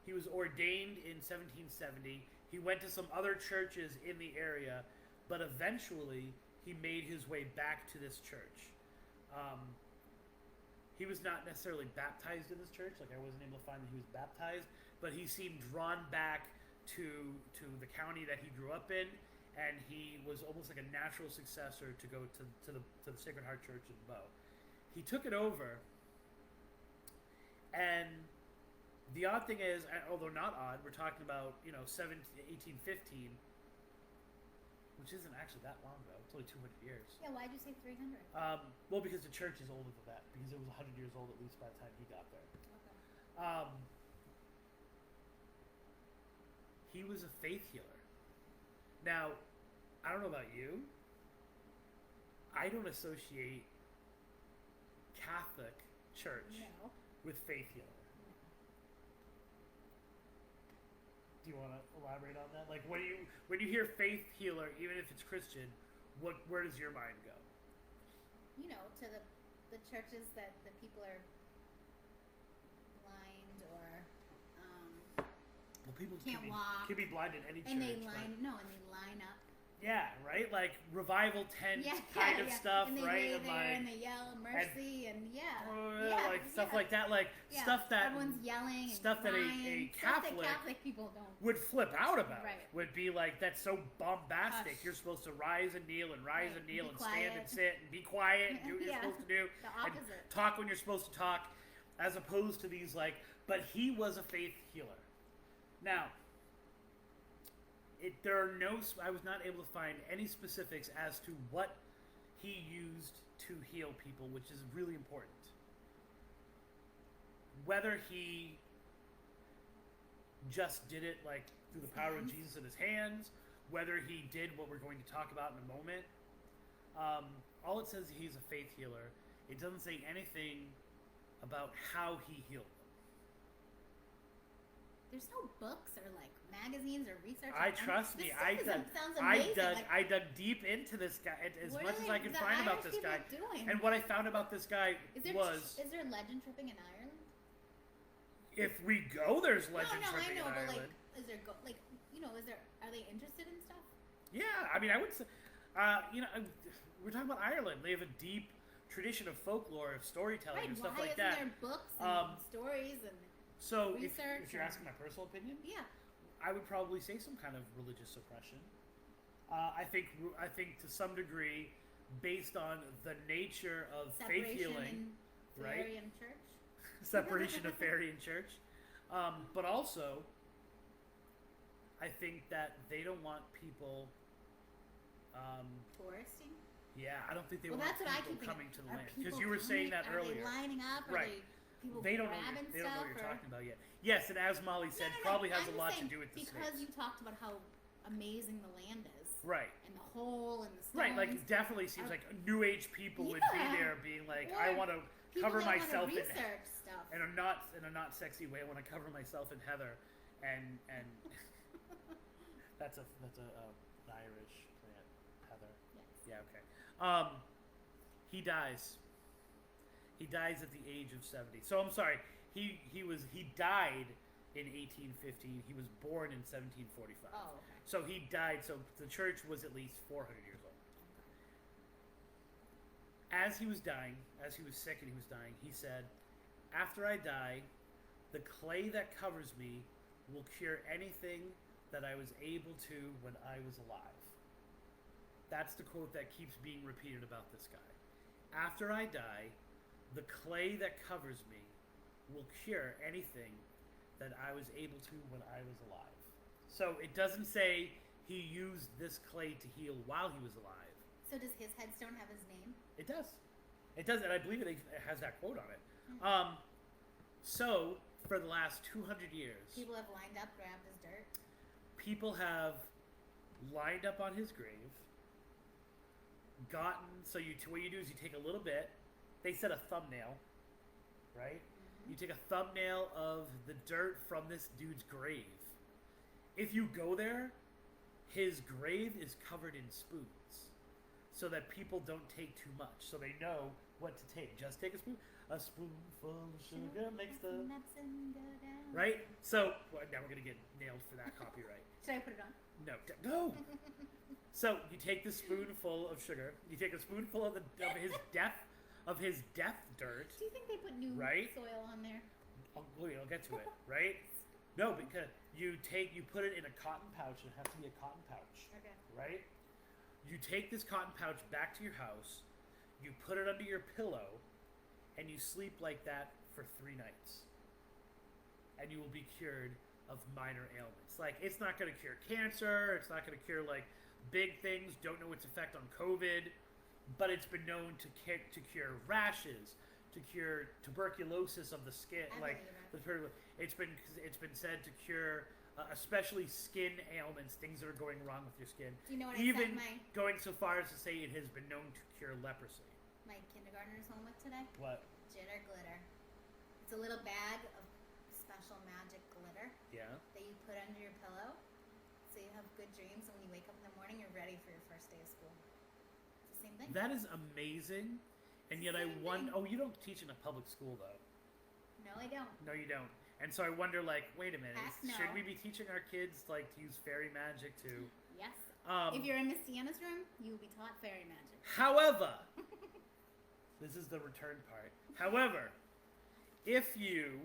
He was ordained in 1770. He went to some other churches in the area, but eventually he made his way back to this church. He was not necessarily baptized in this church. Like I wasn't able to find that he was baptized, but he seemed drawn back to the county that he grew up in, and he was almost like a natural successor to go to the Sacred Heart Church in Bow. He took it over, and the odd thing is, although not odd, we're talking about 1815, which isn't actually that long ago. It's only 200 years. Yeah, why'd you say 300? Well, because the church is older than that, because it was 100 years old at least by the time he got there. Okay. He was a faith healer. Now, I don't know about you. I don't associate Catholic Church No. with faith healer. Do you want to elaborate on that? Like, when you hear faith healer, even if it's Christian, where does your mind go? To the churches that the people are blind or Well, people can't walk. can be blind in any church. and they line up. Yeah, right? Like revival tent kind of stuff, and they right? lay there and they yell mercy and stuff like that, like stuff that everyone's yelling. Stuff and that crying, a stuff Catholic, that Catholic people don't would flip out about. Right. Would be like, that's so bombastic. Hush. You're supposed to rise and kneel and rise and kneel Be and stand quiet. and sit and be quiet and do what you're supposed to do. The And opposite. talk when you're supposed to talk, as opposed to these but he was a faith healer. Now, I was not able to find any specifics as to what he used to heal people, which is really important. Whether he just did it through the power of Jesus in his hands, whether he did what we're going to talk about in a moment. All it says he's a faith healer. It doesn't say anything about how he healed them. There's no books or magazines or research. Trust me. Sounds amazing. I dug deep into this guy as much as I could find about this guy. Doing? And what I found about this guy is there legend tripping in Ireland? If we go, there's legend tripping I know, in but Ireland. Are they interested in stuff? Yeah, I mean, I would say, we're talking about Ireland. They have a deep tradition of folklore, of storytelling, and stuff like that. Why isn't there books and stories and so research? If you're asking my personal opinion, yeah, I would probably say some kind of religious suppression. I think to some degree, based on the nature of faith healing, right? Fairy and church. Separation of fairy and church, but also, I think that they don't want people Touristing? Yeah, I don't think they Well, want that's what I people keep coming thinking. to the Are land people because you were saying that coming? earlier. Are they lining up? Are Right. they people They don't know. grabbing They don't know stuff? what you're or- talking about yet. Yes, and as Molly said, No, probably has I'm a lot saying to do with the because snakes. you talked about how amazing the land is. Right. And the hole and the stones. Right, like it definitely seems like New Age people would be Yeah. there, being like, Or "I want to people cover that wanna myself in research stuff. in a not sexy way. I want to cover myself in heather, and that's an Irish plant, heather. Yes. Yeah, okay. He dies. He dies at the age of 70. So I'm sorry. He died in 1815. He was born in 1745. Oh, okay. So he died. So the church was at least 400 years old. As he was dying, as he was sick and he was dying, he said, "After I die, the clay that covers me will cure anything that I was able to when I was alive." That's the quote that keeps being repeated about this guy. After I die, the clay that covers me will cure anything that I was able to when I was alive. So it doesn't say he used this clay to heal while he was alive. So does his headstone have his name? It does. It does, and I believe it has that quote on it. Mm-hmm. So, for the last 200 years, People have lined up, grabbed his dirt. people have lined up on his grave, so what you do is you take a little bit, they said a thumbnail, right? Mm-hmm. You take a thumbnail of the dirt from this dude's grave. If you go there, his grave is covered in spoons, so that people don't take too much, so they know what to take. Just take a spoon. A spoonful of sugar makes the... Nuts and go down. Right? So, now we're going to get nailed for that copyright. Should I put it on? No. No! So, you take the spoonful of sugar, you take a spoonful of his death dirt. Do you think they put new Right? soil on there? I'll get to it, right? No, because you put it in a cotton pouch, and it has to be a cotton pouch, Okay. right? You take this cotton pouch back to your house, you put it under your pillow, and you sleep like that for 3 nights. And you will be cured of minor ailments. Like, it's not going to cure cancer, it's not going to cure, like, big things, don't know its effect on COVID, but it's been known to cure rashes, to cure tuberculosis of the skin. I believe it. It's been said to cure especially skin ailments, things that are going wrong with your skin. Do you know what Even I sent going so far as to say it has been known to cure leprosy. my kindergartners home with today? What? Jitter glitter. It's a little bag of special magic glitter Yeah. that you put under your pillow, so you have good dreams, and when you wake up in the morning, you're ready for your first day of school. It's the same thing. That is amazing, and yet I Same wonder. thing. Oh, you don't teach in a public school though. No, I don't. No, you don't. And so I wonder, like, wait a minute, Heck no. should we be teaching our kids like to use fairy magic too? Yes. If you're in Miss Deanna's room, you will be taught fairy magic. However, this is the return part. However, if you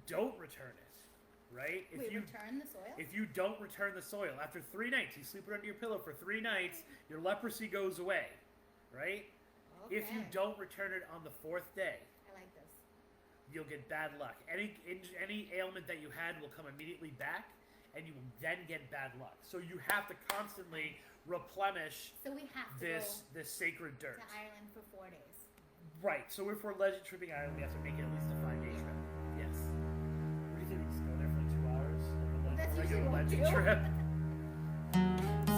don't return it, right? Return the soil? If you don't return the soil after 3 nights, you sleep it under your pillow for 3 nights, your leprosy goes away, right? Okay. If you don't return it on the 4th day, I like this. you'll get bad luck. Any ailment that you had will come immediately back, and you will then get bad luck. So you have to constantly replenish So we have to this sacred go dirt. to Ireland for 4 days. Right. So if we're legend tripping Ireland, we have to make it at least a 5-day trip. Yes. What do you think? We just go there for like 2 hours? Like That's a usually regular what we legend do. trip.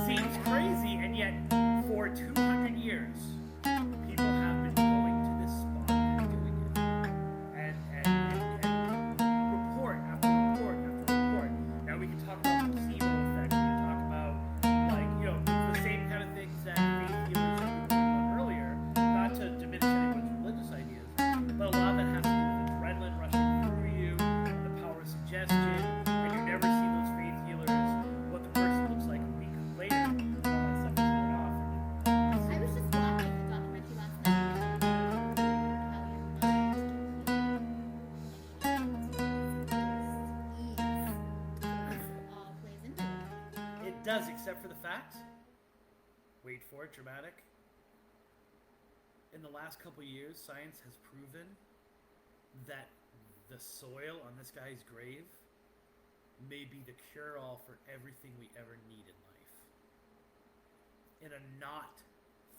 Seems crazy, and yet for 200 years, people have been going to this spot and doing it, and report after report after report. Now we can talk about the placebo effect. We can talk about the same kind of things that faith healers were talking about earlier. Not to diminish anyone's religious ideas, but a lot of that has to do with adrenaline rushing through you, the power of suggestion, and you never see those faith healers what the person looks like a week later. All that stuff is going off. I was just watching the documentary last night all plays into it. It does, except for the fact, wait for it, dramatic. In the last couple years, science has proven that the soil on this guy's grave may be the cure-all for everything we ever need in life. in a not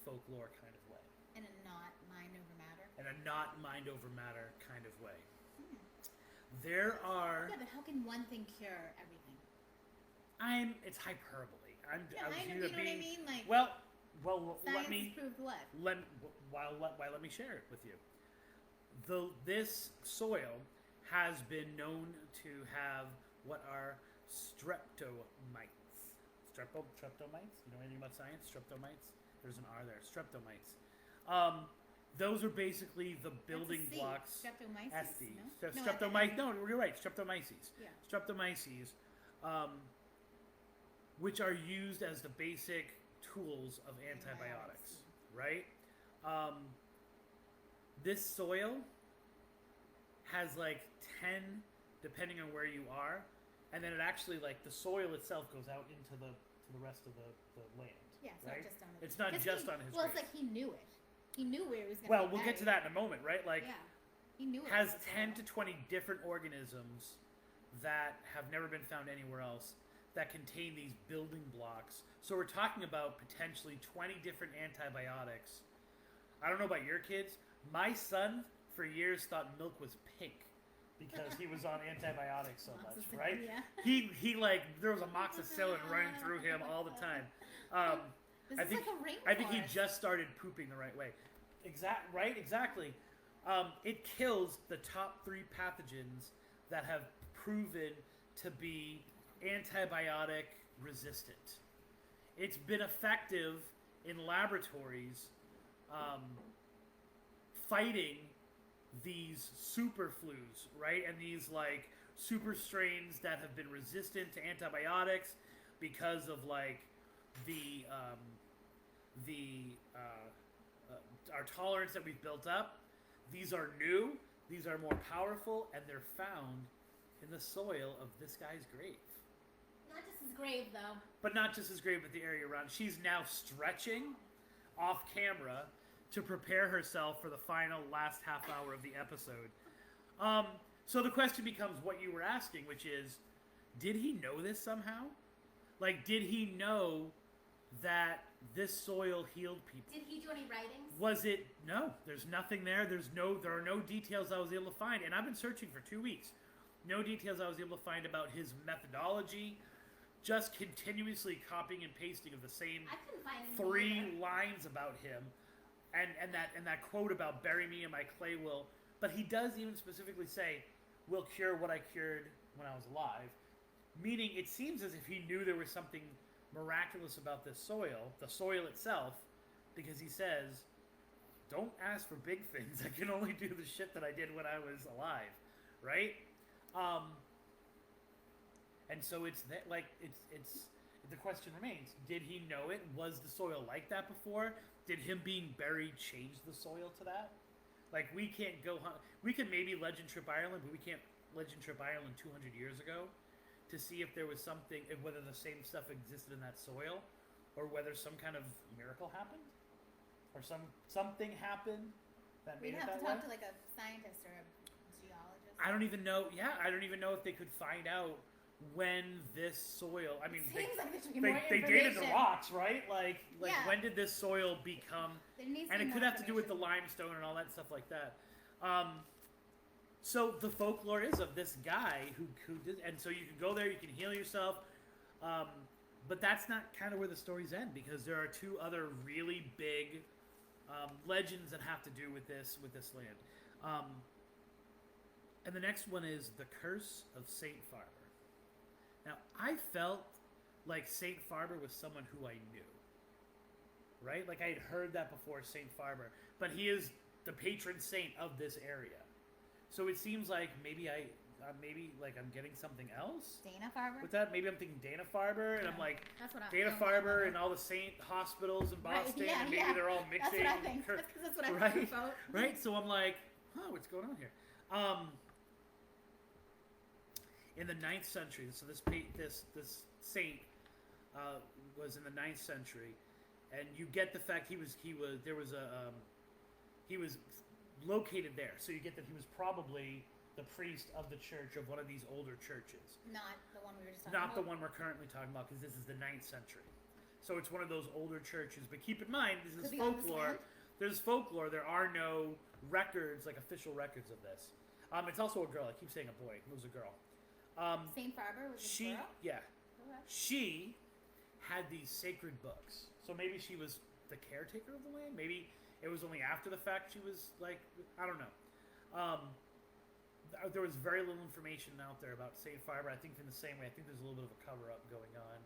folklore kind of way. In a not mind over matter. In a not mind over matter kind of way. There are. Yeah, but how can one thing cure everything? It's hyperbole. Yeah, you know what I mean. Like, well, science has proved what? Let me share it with you. This soil has been known to have what are streptomites. Streptomites? You know anything about science? Streptomites? There's an R there. Streptomites. Those are basically the building blocks. Streptomyces, no? Streptomyces. No, you're right. Streptomyces. Yeah. Streptomyces, which are used as the basic tools of antibiotics, right? This soil has like 10, depending on where you are, and then it actually, like, the soil itself goes out into the rest of the land. Yeah, it's right? not just on his. It's not just on his. Well, it's like he knew it. He knew where he was going. Well, we'll get to that in a moment, right? Like, yeah, he knew it. Has 10 to 20 different organisms that have never been found anywhere else that contain these building blocks. So we're talking about potentially 20 different antibiotics. I don't know about your kids. My son, for years, thought milk was pink because he was on antibiotics so much, right? Yeah. He like, there was amoxicillin running through him all the time. This is like a rainforest. I think he just started pooping the right way. Exactly. It kills the top 3 pathogens that have proven to be antibiotic resistant. It's been effective in laboratories fighting these super flus, right? And these like super strains that have been resistant to antibiotics because of like our tolerance that we've built up. These are new, these are more powerful, and they're found in the soil of this guy's grave. Not just his grave, though. But not just his grave, but the area around. She's now stretching off camera to prepare herself for the final last half hour of the episode. So the question becomes what you were asking, which is, did he know this somehow? Like, did he know that this soil healed people? Did he do any writings? Was it? No, there's nothing there. There are no details I was able to find, and I've been searching for 2 weeks. No details I was able to find about his methodology. Just continuously copying and pasting of the same I couldn't find 3 lines about him, and that quote about "bury me in my clay will." But he does even specifically say, "Will cure what I cured when I was alive," meaning it seems as if he knew there was something miraculous about this soil, the soil itself, because he says, "Don't ask for big things. I can only do the shit that I did when I was alive," right? And so it's the question remains: did he know it? Was the soil like that before? Did him being buried change the soil to that? Like, we can't go hunt. We can maybe legend trip Ireland, but we can't legend trip Ireland 200 years ago to see if there was something, whether the same stuff existed in that soil, or whether some kind of miracle happened, or something happened that made it that way. We'd have to talk to like a scientist or a geologist. I don't even know. Yeah, I don't even know if they could find out when this soil. I mean, Seems like there should be more they dated the information. rocks, right? Like Yeah. when did this soil become? There needs to And be it could more have to do with the information. limestone and all that stuff like that. So the folklore is of this guy who did, and so you can go there, you can heal yourself, but that's not kind of where the stories end, because there are 2 other really big legends that have to do with this land. And the next one is the Curse of Saint Farber. Now, I felt like Saint Farber was someone who I knew, right? Like, I had heard that before, Saint Farber, but he is the patron saint of this area. So it seems like maybe I'm getting something else Dana Farber? with that. Maybe I'm thinking Dana Farber, and I'm like, That's what Dana Farber and all the saint hospitals in Boston, yeah, and maybe yeah. they're all mixing. That's what I think. That's what I right? think about. Right? So I'm like, what's going on here? In the 9th century, so this saint was in the 9th century, and you get the fact he was located there, so you get that he was probably the priest of the church of one of these older churches. Not the one we were just talking about. Not the one we're currently talking about, because this is the 9th century. So it's one of those older churches. But keep in mind, this is Could be on this folklore. land. There's folklore. There are no records, like official records of this. It's also a girl. I keep saying a boy. It was a girl. St. Barbara was a She, girl? yeah, Okay. she had these sacred books. So maybe she was the caretaker of the land. Maybe it was only after the fact she was like, I don't know. There was very little information out there about St. Barbara. I think in the same way, I think there's a little bit of a cover up going on.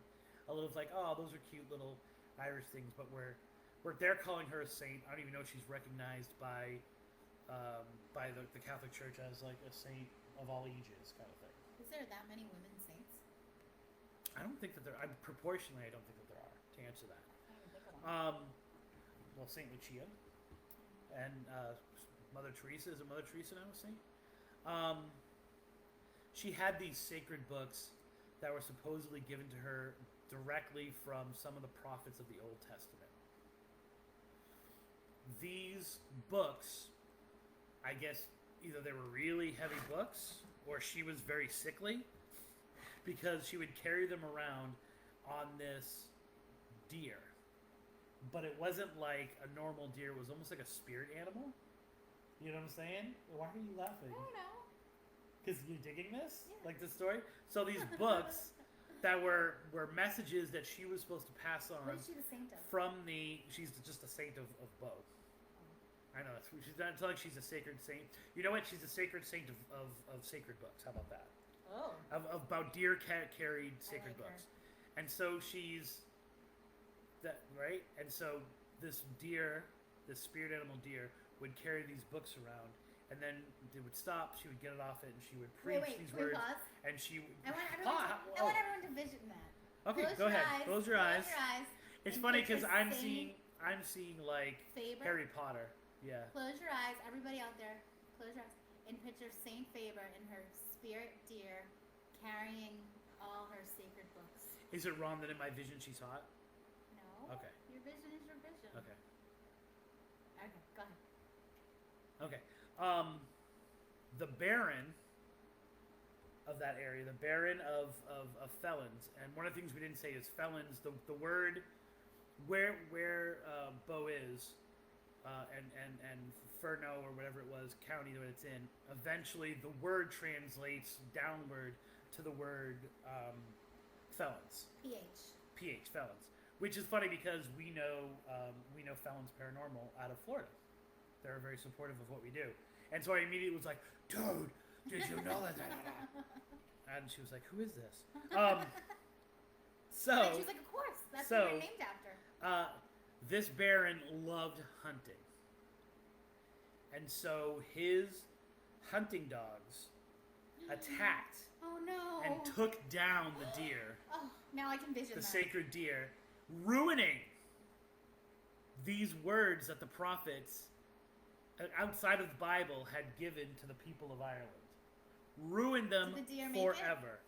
A little like, oh, those are cute little Irish things, but where they're calling her a saint. I don't even know if she's recognized by the Catholic Church as like a saint of all ages kind of thing. Is there that many women saints? I don't think that there. Proportionally, I don't think that there are. To answer that, I don't even think of one. well, Saint Lucia and Mother Teresa is a Mother Teresa now a saint. She had these sacred books that were supposedly given to her directly from some of the prophets of the Old Testament. These books, I guess, either they were really heavy books or she was very sickly because she would carry them around on this deer. But it wasn't like a normal deer, it was almost like a spirit animal. You know what I'm saying? Why are you laughing? I don't know. Because you're digging this? Yeah. Like the story? So these books that were messages that she was supposed to pass on What is she the saint of? from she's just a saint of both. I know, she's not, it's not like she's a sacred saint. You know what? She's a sacred saint of sacred books. How about that? Oh. About deer carried sacred like books. And so she's, that right? And so this deer, this spirit animal deer, would carry these books around. And then they would stop, she would get it off it, and she would preach these Can we words. pause? And she would... I want everyone to vision that. Okay, Close go your ahead. eyes. Close your eyes. Close your eyes. It's and funny picture because I'm Saint seeing like Faber. Harry Potter. Yeah. Close your eyes, everybody out there. Close your eyes and picture Saint Faber and her spirit deer carrying all her sacred books. Is it wrong that in my vision she's hot? No. Okay. Your vision is your vision. Okay. Okay, go ahead. Okay. The Baron of that area, the Baron of felons, and one of the things we didn't say is felons. The word where Bow is, and Furno or whatever it was, county that it's in. Eventually, the word translates downward to the word felons. PH felons, which is funny because we know Felons Paranormal out of Florida. They're very supportive of what we do, and so I immediately was like, "Dude, did you know that?" And she was like, "Who is this?" So And she was like, of course, that's what you're named after. This Baron loved hunting, and so his hunting dogs attacked Oh no. and took down the deer, Oh, now I can vision the that. sacred deer, ruining these words that the prophets outside of the Bible had given to the people of Ireland. Ruined them Did the deer make forever.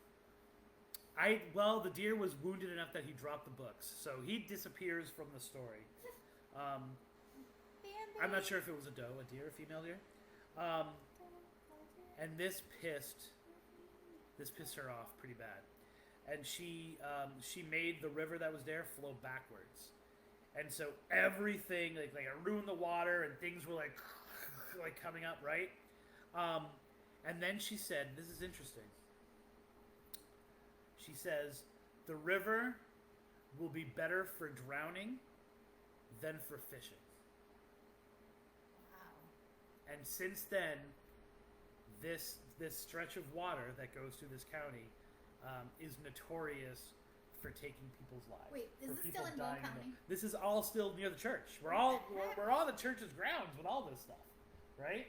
The deer was wounded enough that he dropped the books, so he disappears from the story. I'm not sure if it was a doe, a deer, a female deer. And this pissed her off pretty bad, and she made the river that was there flow backwards, and so everything like it ruined the water, and things were like coming up, right? And then she said, this is interesting. She says, the river will be better for drowning than for fishing. Wow. And since then, this stretch of water that goes through this county is notorious for taking people's lives. Wait, is for this people still in Bow dying County? This is all still near the church. We're on the church's grounds with all this stuff, right?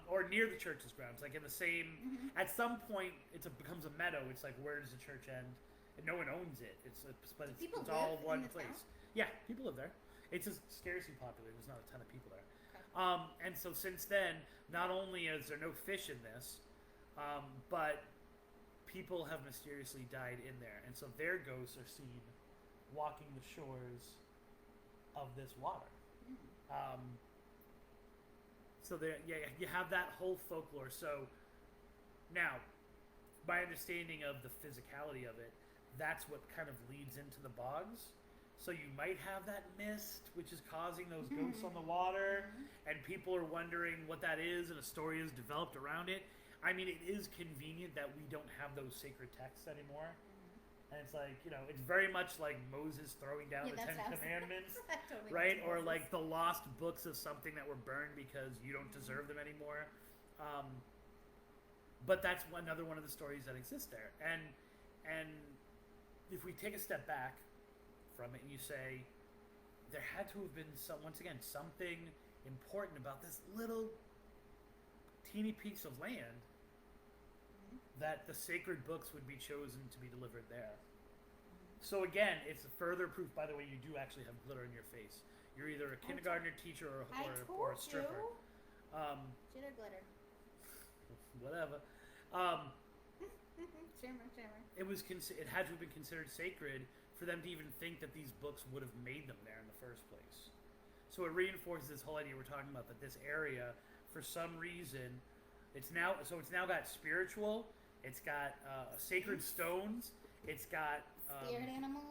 Or near the church's grounds, like in the same. Mm-hmm. At some point, becomes a meadow. It's like, where does the church end? And no one owns it. It's People all live one in this place. town? Yeah, people live there. It's just scarcely popular. There's not a ton of people there. Okay. And so since then, not only is there no fish in this, but people have mysteriously died in there, and so their ghosts are seen walking the shores of this water. So you have that whole folklore. So now, my understanding of the physicality of it, that's what kind of leads into the bogs. So you might have that mist, which is causing those ghosts on the water, and people are wondering what that is, and a story is developed around it. I mean, it is convenient that we don't have those sacred texts anymore. And it's like, you know, it's very much like Moses throwing down the Ten Commandments, totally right? Or like the lost books of something that were burned because you don't deserve them anymore. But that's another one of the stories that exists there. And if we take a step back from it and you say, there had to have been once again, something important about this little teeny piece of land that the sacred books would be chosen to be delivered there. So again, it's further proof, by the way, you do actually have glitter in your face. You're either a kindergartner, teacher, or a stripper. Jitter glitter. Whatever. Shimmer. It had to have been considered sacred for them to even think that these books would have made them there in the first place. So it reinforces this whole idea we're talking about, that this area, for some reason, it's now got spiritual. It's got sacred stones. It's got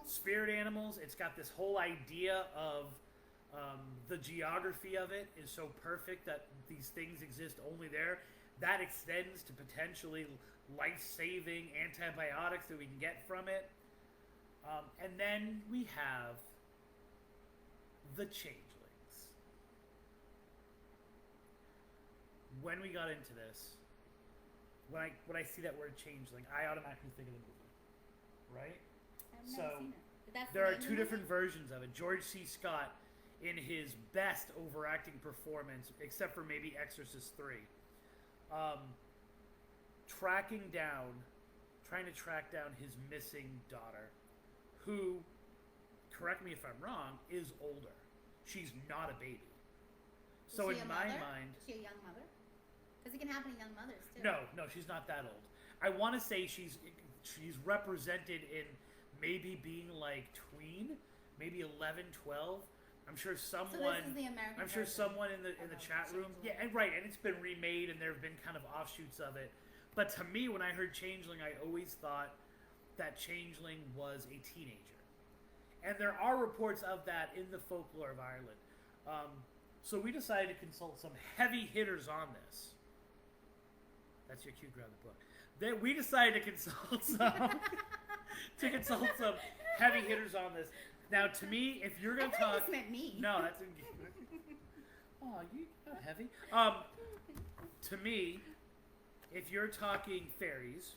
spirit animals. It's got this whole idea of the geography of it is so perfect that these things exist only there. That extends to potentially life-saving antibiotics that we can get from it. And then we have the changelings. When we got into this, when I see that word changeling, I automatically think of the movie, right? I've never seen it. There are two different versions of it. George C. Scott, in his best overacting performance, except for maybe Exorcist 3, trying to track down his missing daughter, who, correct me if I'm wrong, is older. She's not a baby. So in my mind, is she a young mother? Because it can happen to young mothers too. No, she's not that old. I want to say she's represented in maybe being like tween, maybe 11, 12. I'm sure someone. So this is the American I'm sure version someone in the chat room. Yeah, and right, and it's been remade, and there have been kind of offshoots of it. But to me, when I heard changeling, I always thought that changeling was a teenager, and there are reports of that in the folklore of Ireland. So we decided to consult some heavy hitters on this. That's your cue. Grab the book. Then we decided to consult some heavy hitters on this. Now, to me, if you're going to talk, this meant me. No, that's oh, you got heavy. To me, if you're talking fairies,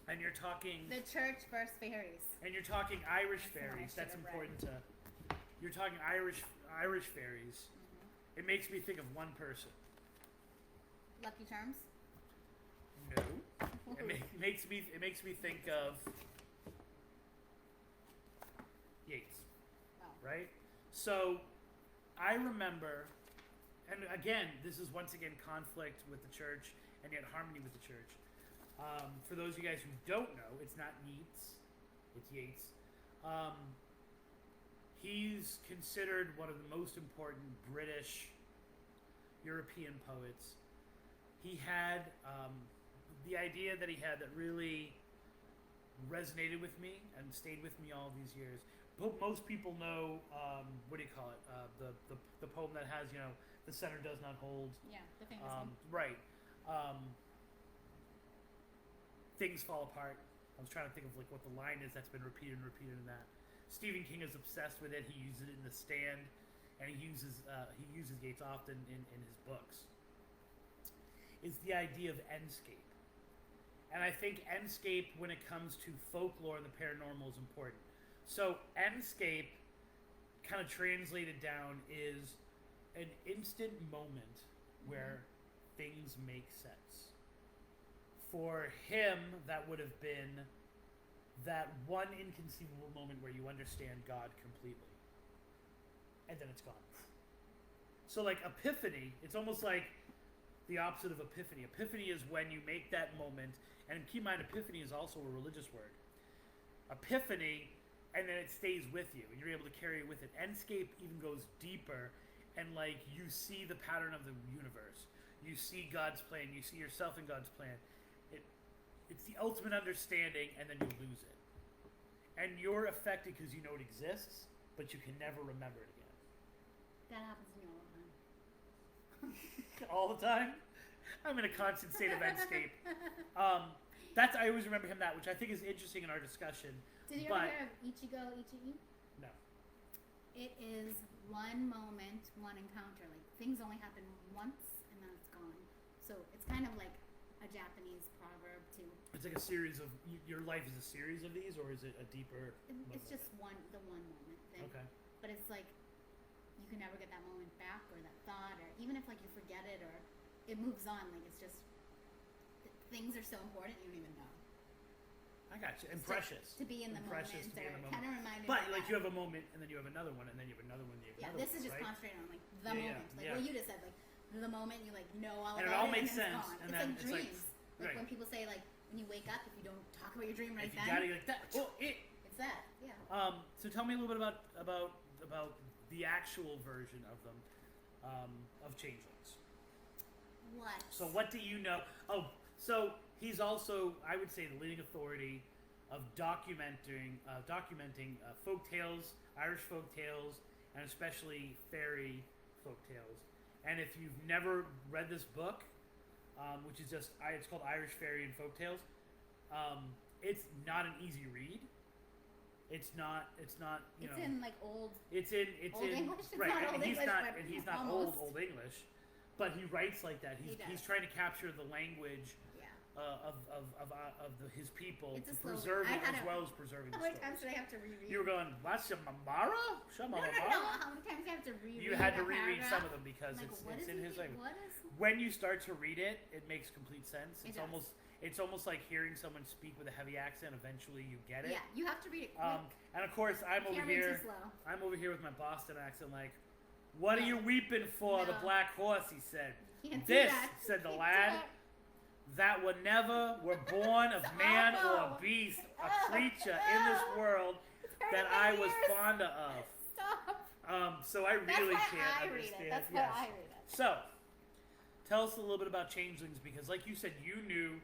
and you're talking the church versus fairies, and you're talking Irish fairies, that's important to. You're talking Irish fairies. It makes me think of one person. Lucky Charms. No, it makes me think of Yates. Oh. Right? So I remember, and again, this is once again conflict with the church and yet harmony with the church. For those of you guys who don't know, it's not Yeats, it's Yates. He's considered one of the most important British European poets. He had the idea that he had that really resonated with me and stayed with me all these years. Most people know what do you call it? The poem that has, you know, the center does not hold. Yeah, the famous one. Right. Things fall apart. I was trying to think of like what the line is that's been repeated and repeated in that. Stephen King is obsessed with it. He uses it in The Stand, and he uses Yates often in his books. Is the idea of endscape. And I think endscape, when it comes to folklore and the paranormal, is important. So endscape, kind of translated down, is an instant moment where things make sense. For him, that would have been that one inconceivable moment where you understand God completely. And then it's gone. So like epiphany, it's almost like the opposite of epiphany. Epiphany is when you make that moment, and keep in mind, epiphany is also a religious word. Epiphany, and then it stays with you, and you're able to carry it with it. Endscape even goes deeper, and like you see the pattern of the universe. You see God's plan. You see yourself in God's plan. It's the ultimate understanding, and then you lose it. and you're affected because you know it exists, but you can never remember it again. That happens to me all the time. All the time. I'm in a constant state of Endscape. I always remember him that, which I think is interesting in our discussion. Did you ever hear of Ichigo Ichigi? No. It is one moment, one encounter. Like, things only happen once and then it's gone. So it's kind of like a Japanese proverb too. It's like a series of your life is a series of these, or is it a deeper? It's just the one moment thing. Okay. But it's like you can never get that moment back, or that thought, or even if like you forget it or it moves on. Like, it's just things are so important you don't even know. I got you. And precious. To be in the moment. Precious to be in the moment. Kind of reminded But me like you have a moment, and then you have another one, and then you have another one, and you have another this one. is just right? concentrating on like the moment. Like what you just said, like the moment you like know all and about it all makes and sense. It's gone. And It's then like dreams. Right. Like when people say like when you wake up, if you don't talk about your dream right if you then, got it like that. Well, it's that. Yeah. So tell me a little bit about the actual version of them, of changelings. What? So what do you know? Oh, so he's also, I would say, the leading authority of documenting folk tales, Irish folk tales, and especially fairy folk tales. And if you've never read this book, which is just it's called Irish Fairy and Folk Tales, it's not an easy read. It's not. You it's know. In like old. It's in English. It's right, not and old he's English, not, but and he's not almost. old English, but he writes like that. He's trying to capture the language of his people It's to a slow preserve read. it as well as preserving the How many stories. times did I have to reread? You were going, what's your Mamara? No. How many times do I have to reread? You had to that reread paragraph? some of them because Like, it's in his language. What is? When you start to read it, it makes complete sense. It It's does. almost like hearing someone speak with a heavy accent. Eventually, you get it. Yeah, you have to read it quick. And of course, I'm Can't over read here. too slow. I'm over here with my Boston accent, like, "What are No. you weeping for? The No. black horse," he said. You can't do "This," that. said the You lad, can't. "that were never were born of man or awful. beast, a creature in this world that I was fonder of." Stop. So I That's really why can't I read understand. it. That's yes. why I read it. So, tell us a little bit about changelings, because, like you said, you knew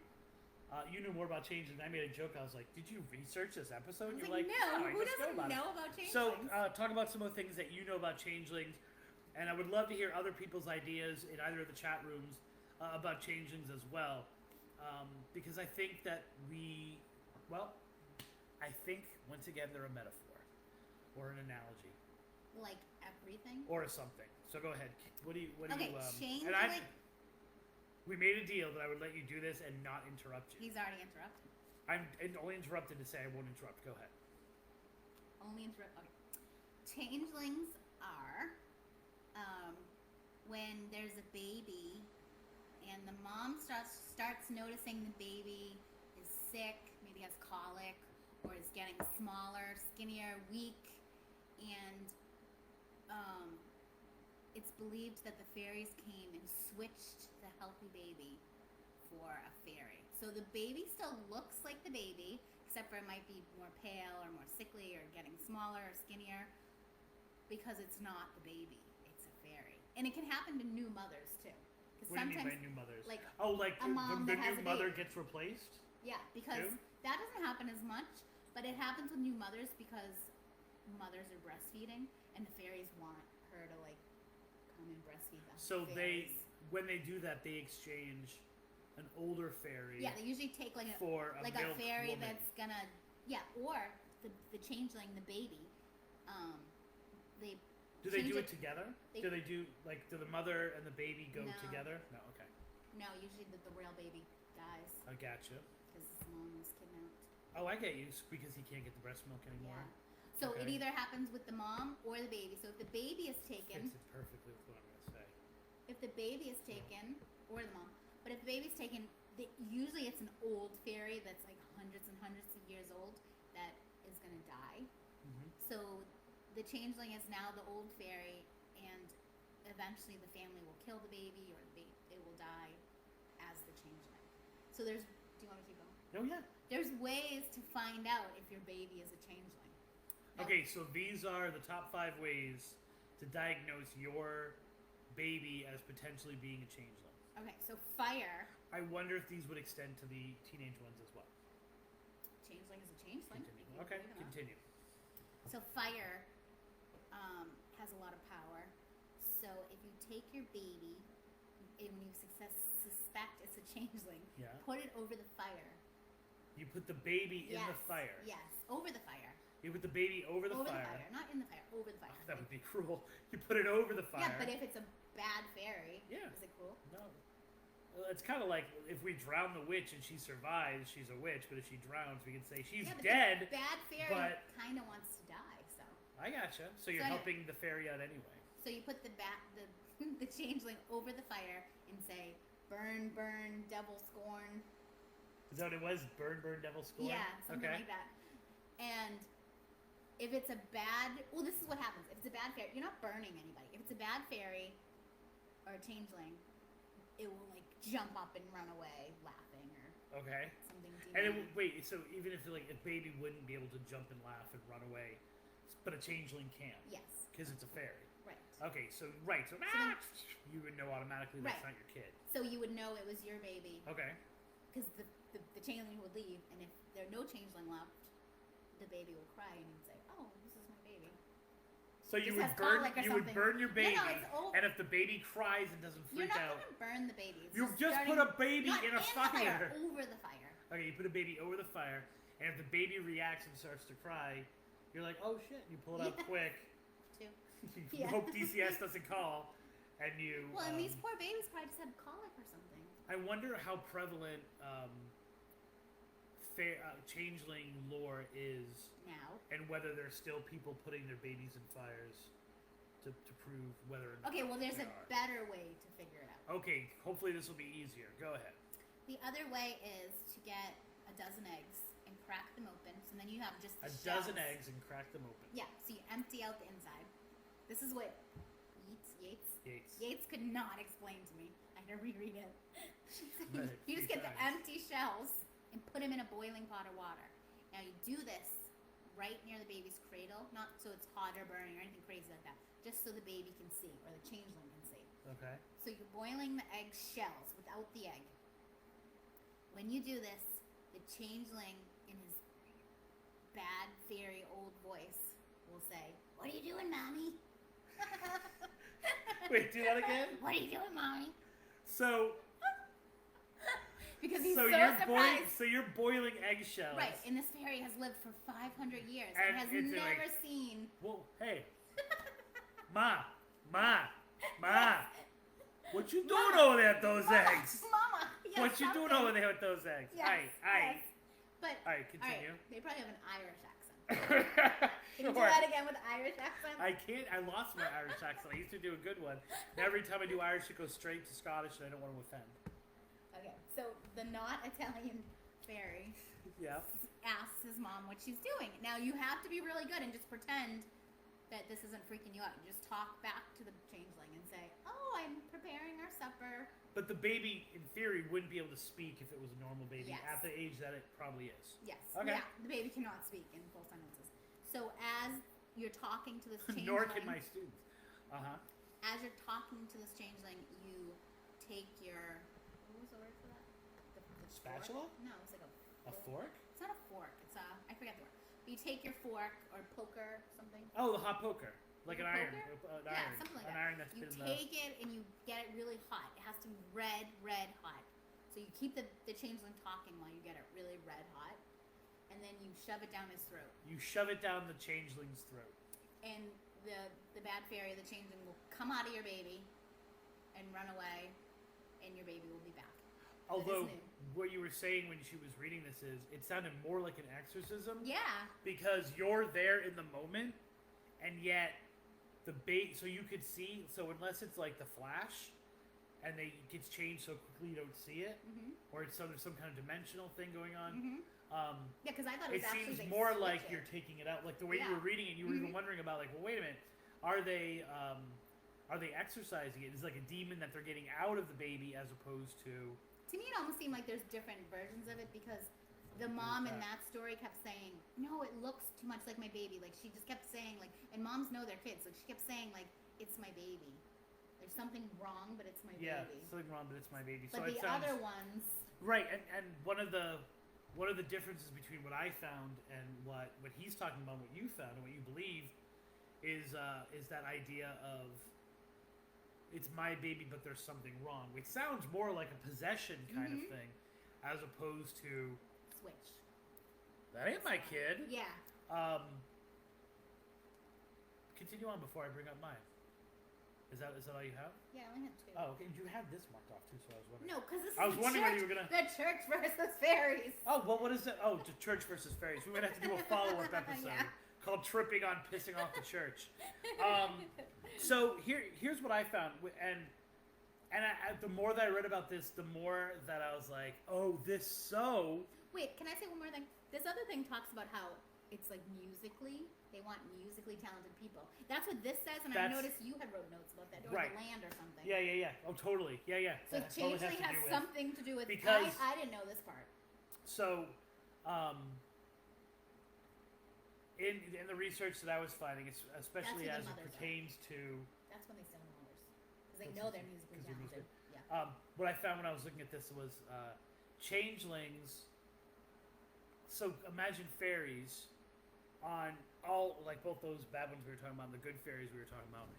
more about changelings. I made a joke. I was like, "Did you research this episode?" I was You're like, no. I Who just doesn't about it." know about changelings? So, talk about some of the things that you know about changelings, and I would love to hear other people's ideas in either of the chat rooms about changelings as well, because I think that I think once again they're a metaphor or an analogy like everything. or a something. So go ahead. What do you? Changeling. And we made a deal that I would let you do this and not interrupt you. He's already interrupted. I'm only interrupted to say I won't interrupt. Go ahead. Only interrupt. Okay. Changelings are when there's a baby and the mom starts noticing the baby is sick, maybe has colic, or is getting smaller, skinnier, weak, and it's believed that the fairies came and switched the healthy baby for a fairy. So the baby still looks like the baby, except for it might be more pale or more sickly or getting smaller or skinnier, because it's not the baby, it's a fairy. And it can happen to new mothers too. What do you mean by new mothers? Like a mom the that has new a mother baby. gets replaced? Yeah, because Too? that doesn't happen as much, but it happens with new mothers because mothers are breastfeeding and the fairies want her to like come and breastfeed them. So fairies. when they do that, they exchange an older fairy Yeah, they usually take like for a a milk fairy woman. that's gonna or the changeling, the baby. They Do they change do it together? Do they do do the mother and the baby go No. together? No, okay. No, usually the real baby dies I gotcha. because his mom was kidnapped. Oh, I get you, because he can't get the breast milk anymore. Yeah. So it Okay. either happens with the mom or the baby. So if the baby is taken, Fits it perfectly with what I'm going to say. if the baby is taken, or the mom, but if the baby's taken, usually it's an old fairy that's like hundreds and hundreds of years old that is going to die. Mm-hmm. So the changeling is now the old fairy, and eventually the family will kill the baby, or it will die as the changeling. So do you want me to keep going? Oh, yeah. There's ways to find out if your baby is a changeling. Okay, so these are the top 5 ways to diagnose your baby as potentially being a changeling. Okay, so fire. I wonder if these would extend to the teenage ones as well. changeling is a changeling. Continue. Okay, continue. So fire has a lot of power. So if you take your baby, and when you suspect it's a changeling, put it over the fire. You put the baby in the fire. Yes, over the fire. You put the baby over the fire. Not in the fire, over the fire. Oh, that would be cruel. You put it over the fire. Yeah, but if it's a bad fairy, is it cool? No. Well, it's kind of like if we drown the witch and she survives, she's a witch. But if she drowns, we can say she's dead. The bad fairy kind of wants to die, so. I gotcha. So you're helping the fairy out anyway. So you put the changeling over the fire and say, "Burn, burn, devil scorn." Is that what it was? Burn, burn, devil scorn? Yeah, something like that. And if it's a bad... Well, this is what happens. If it's a bad fairy, you're not burning anybody. If it's a bad fairy or a changeling, it will, like, jump up and run away laughing or something. And wait, so even if, like, a baby wouldn't be able to jump and laugh and run away, but a changeling can? Yes. Because it's a fairy. Right. Okay, so you would know automatically that's not your kid. So you would know it was your baby. Okay. Because the changeling would leave, and if there are no changeling left, the baby will cry and you'd say, "Oh, this is my baby." So you would burn your baby, and if the baby cries and doesn't freak out, you're not gonna burn the baby. You just put a baby in a fire. Over the fire. Okay, you put a baby over the fire, and if the baby reacts and starts to cry, you're like, "Oh shit!" You pull it out quick. You hope DCS doesn't call, and you. Well, and these poor babies probably just had colic or something. I wonder how prevalent changeling lore is now, and whether there's still people putting their babies in fires to prove whether or not. Okay, well, there's a better way to figure it out. Okay, hopefully this will be easier. Go ahead. The other way is to get a dozen eggs and crack them open, so then you have just the shells. Dozen eggs and crack them open. Yeah, so you empty out the inside. This is what Yates could not explain to me. I had to reread it. You just get the empty shells and put them in a boiling pot of water. Now you do this right near the baby's cradle, not so it's hot or burning or anything crazy like that, just so the baby can see or the changeling can see. Okay. So you're boiling the egg shells without the egg. When you do this, the changeling in his bad fairy old voice will say, "What are you doing, mommy?" Wait, do that again? "What are you doing, mommy?" So because he's so surprised. So you're boiling eggshells. Right, and this fairy has lived for 500 years and has never seen... Well, hey. Ma. What you doing over there with those eggs? Mama. Yes, what you doing over there with those eggs? Yes, yes. But, all right, continue. All right, they probably have an Irish accent. Can you do that again with Irish accent? I can't. I lost my Irish accent. I used to do a good one. Every time I do Irish, it goes straight to Scottish, and I don't want to offend. Okay, so the not Italian fairy asks his mom what she's doing. Now, you have to be really good and just pretend that this isn't freaking you out. You just talk back to the changeling and say, "Oh, I'm preparing our supper." But the baby, in theory, wouldn't be able to speak if it was a normal baby at the age that it probably is. Yes. Okay. Yeah, the baby cannot speak in full sentences. So as you're talking to this changeling... Nor can my students. As you're talking to this changeling, you take your... What was the word for that? The spatula? Fork? No, it's like a fork? It's not a fork. It's a... I forget the word. But you take your fork or poker, something. Oh, the hot poker. Like an iron. Yeah, something like that. An iron that's you take it and you get it really hot. It has to be red hot. So you keep the changeling talking while you get it really red hot. And then you shove it down his throat. You shove it down the changeling's throat. And the bad fairy, the changeling, will come out of your baby and run away, and your baby will be back. Although, what you were saying when she was reading this is, it sounded more like an exorcism. Yeah. Because you're there in the moment, and yet so you could see, so unless it's like the Flash, and it gets changed so quickly you don't see it, or it's there's some kind of dimensional thing going on. Yeah, because I thought it was seems more like you're taking it out. Like the way you were reading it, you were even wondering about, like, well, wait a minute, are they exorcising it? Is it like a demon that they're getting out of the baby as opposed to... To me, it almost seemed like there's different versions of it because the mom in that story kept saying, "No, it looks too much like my baby." Like, she just kept saying, like, and moms know their kids, so she kept saying, like, "It's my baby. There's something wrong, but it's my baby." Yeah, something wrong, but it's my baby. But so the other ones... Right, and one of the one of the differences between what I found and what he's talking about, what you found, and what you believe, is that idea of it's my baby, but there's something wrong, which sounds more like a possession kind of thing, as opposed to Switch. that ain't my kid. Yeah. Continue on before I bring up mine. Is that all you have? Yeah, I only had 2. Oh, okay. You had this marked off too, so I was wondering. No, because this is I was wondering whether church, you were gonna. the church versus fairies. Oh, well, what is it? Oh, the church versus fairies. We might have to do a follow-up episode Yeah. called "Tripping on Pissing Off the Church." So here's what I found, and the more that I read about this, the more that I was like, oh, this so. Wait, can I say one more thing? This other thing talks about how it's like musically, they want musically talented people. That's what this says, and I noticed you had wrote notes about that, or Right. the land or something. Yeah. Oh, totally. Yeah. So That totally changeling has to do with- something to do with, because- I didn't know this part. So, in the research that I was finding, especially That's as what it the mothers pertains to That's when they send them mothers. Because they That's know it, they're musically 'cause they're talented. music- Yeah. what I found when I was looking at this was changelings. So imagine fairies on all, like both those bad ones we were talking about, and the good fairies we were talking about.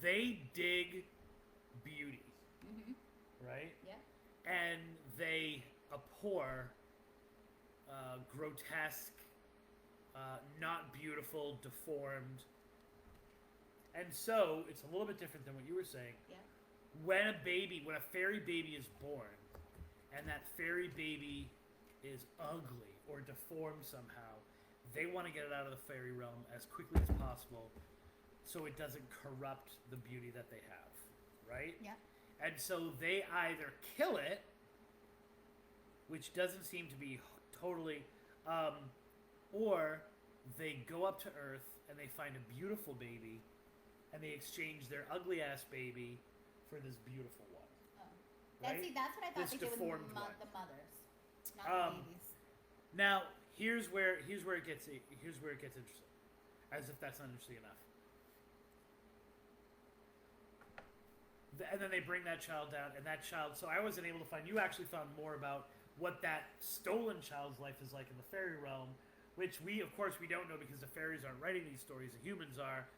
They dig beauty, right? Yeah. And they abhor grotesque, not beautiful, deformed. And so it's a little bit different than what you were saying. Yeah. When a fairy baby is born, and that fairy baby is ugly or deformed somehow, they want to get it out of the fairy realm as quickly as possible so it doesn't corrupt the beauty that they have, right? Yeah. And so they either kill it, which doesn't seem to be totally, or they go up to Earth and they find a beautiful baby and they exchange their ugly ass baby for this beautiful one. Oh. Right? See, that's what I thought This they did with deformed the one. mothers, not the babies. Now, here's where it gets interesting. As if that's not interesting enough. And then they bring that child down, and that child. So I wasn't able to find. You actually found more about what that stolen child's life is like in the fairy realm, which of course, we don't know because the fairies aren't writing these stories. The humans are.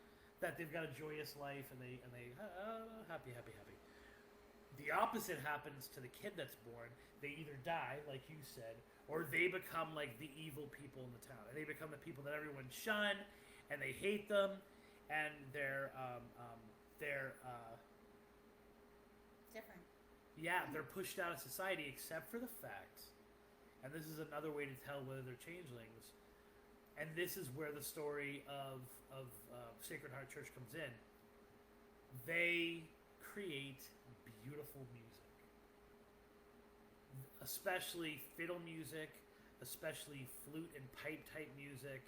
That they've got a joyous life, and they happy. The opposite happens to the kid that's born. They either die, like you said, or they become like the evil people in the town, and they become the people that everyone shun, and they hate them, and they're Different. yeah, they're pushed out of society, except for the fact, and this is another way to tell whether they're changelings, and this is where the story of Sacred Heart Church comes in. They create beautiful music, especially fiddle music, especially flute and pipe type music,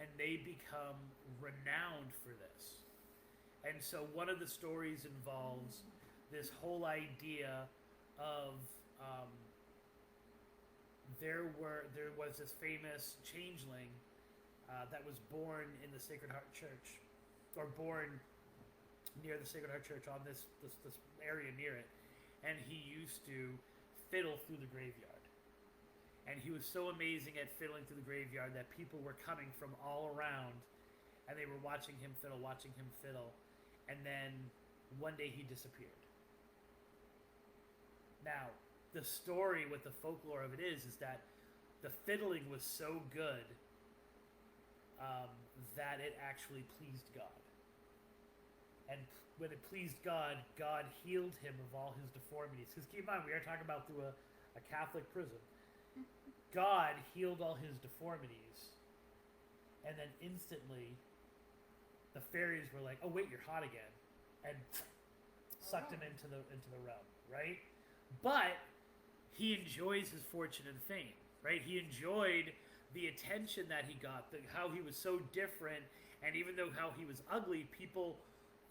and they become renowned for this. And so one of the stories involves this whole idea of there was this famous changeling that was born in the Sacred Heart Church, or born near the Sacred Heart Church on this area near it, and he used to fiddle through the graveyard. And he was so amazing at fiddling through the graveyard that people were coming from all around, and they were watching him fiddle, and then one day he disappeared. Now, the story with the folklore of it is that the fiddling was so good that it actually pleased God. And when it pleased God, God healed him of all his deformities. Because keep in mind, we are talking about through a Catholic prison. God healed all his deformities, and then instantly, the fairies were like, "Oh wait, you're hot again," and sucked him into the realm, right? But he enjoys his fortune and fame, right? He enjoyed the attention that he got, how he was so different, and even though how he was ugly, people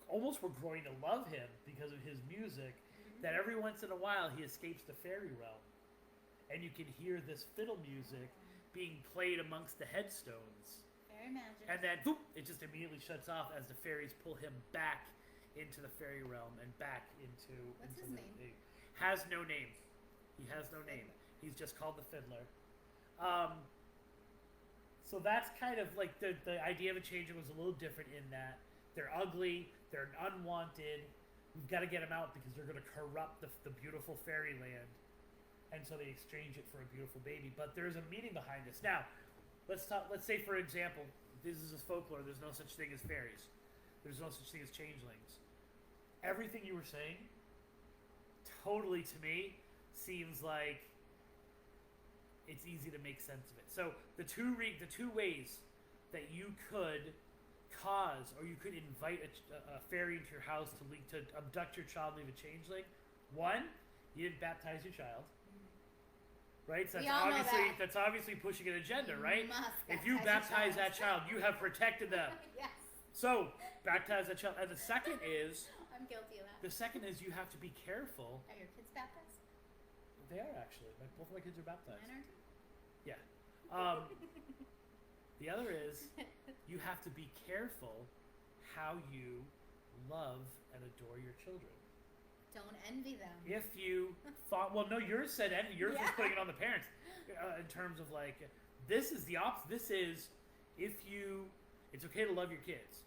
almost were growing to love him because of his music. That every once in a while he escapes the fairy realm, and you can hear this fiddle music being played amongst the headstones. Fairy magic. And then boop, it just immediately shuts off as the fairies pull him back into the fairy realm and back into. What's into his the, name? Has no name. He has no name. He's just called the Fiddler. So that's kind of like the idea of a changeling was a little different in that they're ugly, they're unwanted. We've got to get them out because they're going to corrupt the beautiful fairyland, and so they exchange it for a beautiful baby. But there's a meaning behind this. Now, let's talk. Let's say, for example, this is folklore. There's no such thing as fairies. There's no such thing as changelings. Everything you were saying, totally to me, seems like it's easy to make sense of it. So the two ways that you could cause, or you could invite a fairy into your house to abduct your child and leave a changeling. One, you didn't baptize your child, right? So that's obviously pushing an agenda, right? If you baptize that child, you have protected them. Yes. So baptize that child. And the second is, I'm guilty of that. the second is you have to be careful. Are your kids baptized? They are actually. Both of my kids are baptized. Mine are too. Yeah. The other is you have to be careful how you love and adore your children. Don't envy them. If you thought, well, no, yours said envy. Yours was putting it on the parents in terms of like, this is the opposite. This is it's okay to love your kids.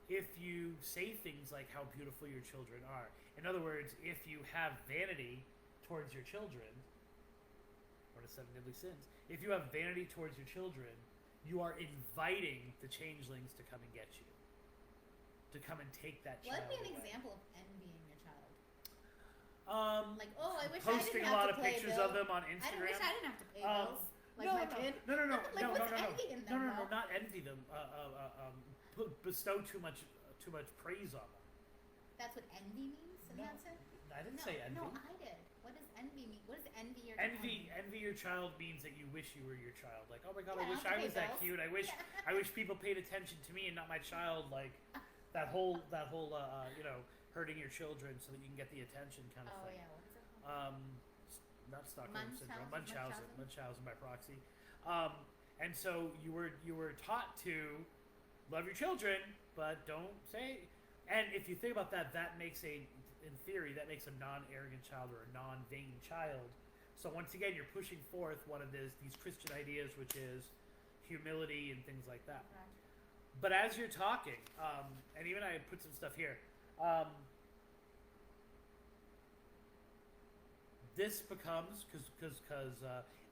If you say things like how beautiful your children are. In other words, if you have vanity towards your children, or the seven deadly sins, if you have vanity towards your children, you are inviting the changelings to come and get you. To come and take that child Let me an away. example of envying your child. Like, I wish posting I didn't a lot have of to pay pictures bills. of them on I Instagram. wish I didn't have to pay bills. Like my kid. No, Like, what's envy in them, no, though? not envy them. Bestow too much praise on them. That's what envy means in No, that sense? I didn't say envy. No, I did. What does envy mean? What does envy your Envy your child means that you wish you were your child. Like, oh my god, I Yeah, wish I'll I was pay that bills. cute. I wish people paid attention to me and not my child. Like that whole hurting your children so that you can get the attention kind of Oh thing. yeah, what is it called? Not Stockholm syndrome, Munchausen? Munchausen by proxy. And so you were taught to love your children, but don't say. And if you think about that, that makes in theory, that makes a non-arrogant child or a non-vain child. So once again, you're pushing forth one of these Christian ideas, which is humility and things like that. Right. But as you're talking, and even I put some stuff here, this becomes because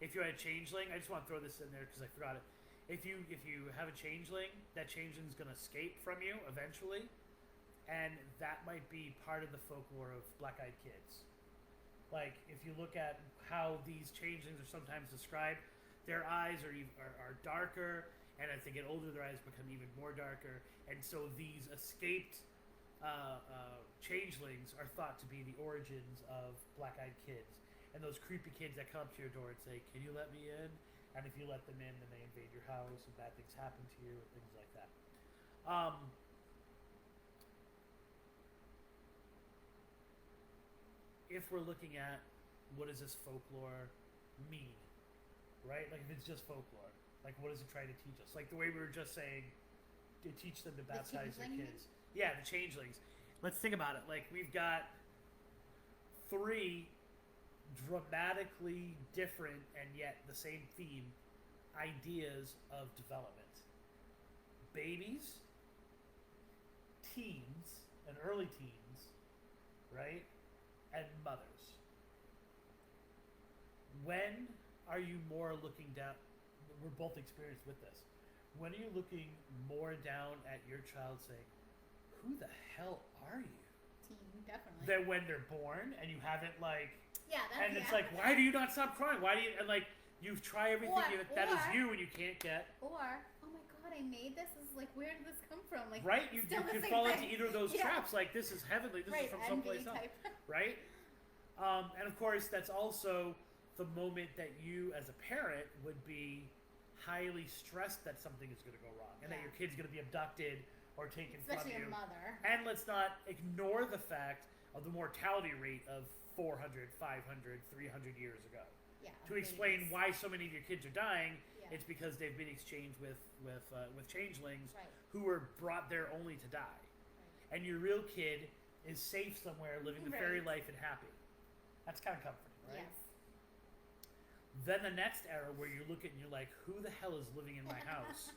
if you're a changeling, I just want to throw this in there because I forgot it. If you have a changeling, that changeling's going to escape from you eventually, and that might be part of the folklore of black-eyed kids. Like if you look at how these changelings are sometimes described, their eyes are darker, and as they get older, their eyes become even more darker, and so these escaped changelings are thought to be the origins of black-eyed kids, and those creepy kids that come up to your door and say, "Can you let me in?" And if you let them in, then they invade your house, and bad things happen to you, and things like that. If we're looking at what does this folklore mean, right? Like if it's just folklore, like what is it trying to teach us? Like the way we were just saying, to teach them to baptize their kids. Yeah, the changelings. Let's think about it. Like we've got 3 dramatically different and yet the same theme ideas of development. Babies, teens, and early teens, right? And mothers. When are you more looking down? We're both experienced with this. When are you looking more down at your child saying, "Who the hell are you?" Teen, definitely. Than when they're born and you haven't like. Yeah, And it's like, why do you not stop crying? Why do you and like you try everything that is you and you can't get. Or oh my god, I made this. This is like, where did this come from? Like Right, you could fall into either of those traps. Like this is heavenly. This is from someplace else, right? And of course, that's also the moment that you, as a parent, would be highly stressed that something is going to go wrong and that your kid's going to be abducted or taken Especially from you. Especially a mother. And let's not ignore the fact of the mortality rate of 400, 500, 300 years ago. Yeah. To explain why so many of your kids are dying, yeah. it's because they've been exchanged with changelings right. who were brought there only to die. Right. And your real kid is safe somewhere living the fairy right. life and happy. That's kind of comforting, right? Yes. Then the next era where you look at and you're like, who the hell is living in my house?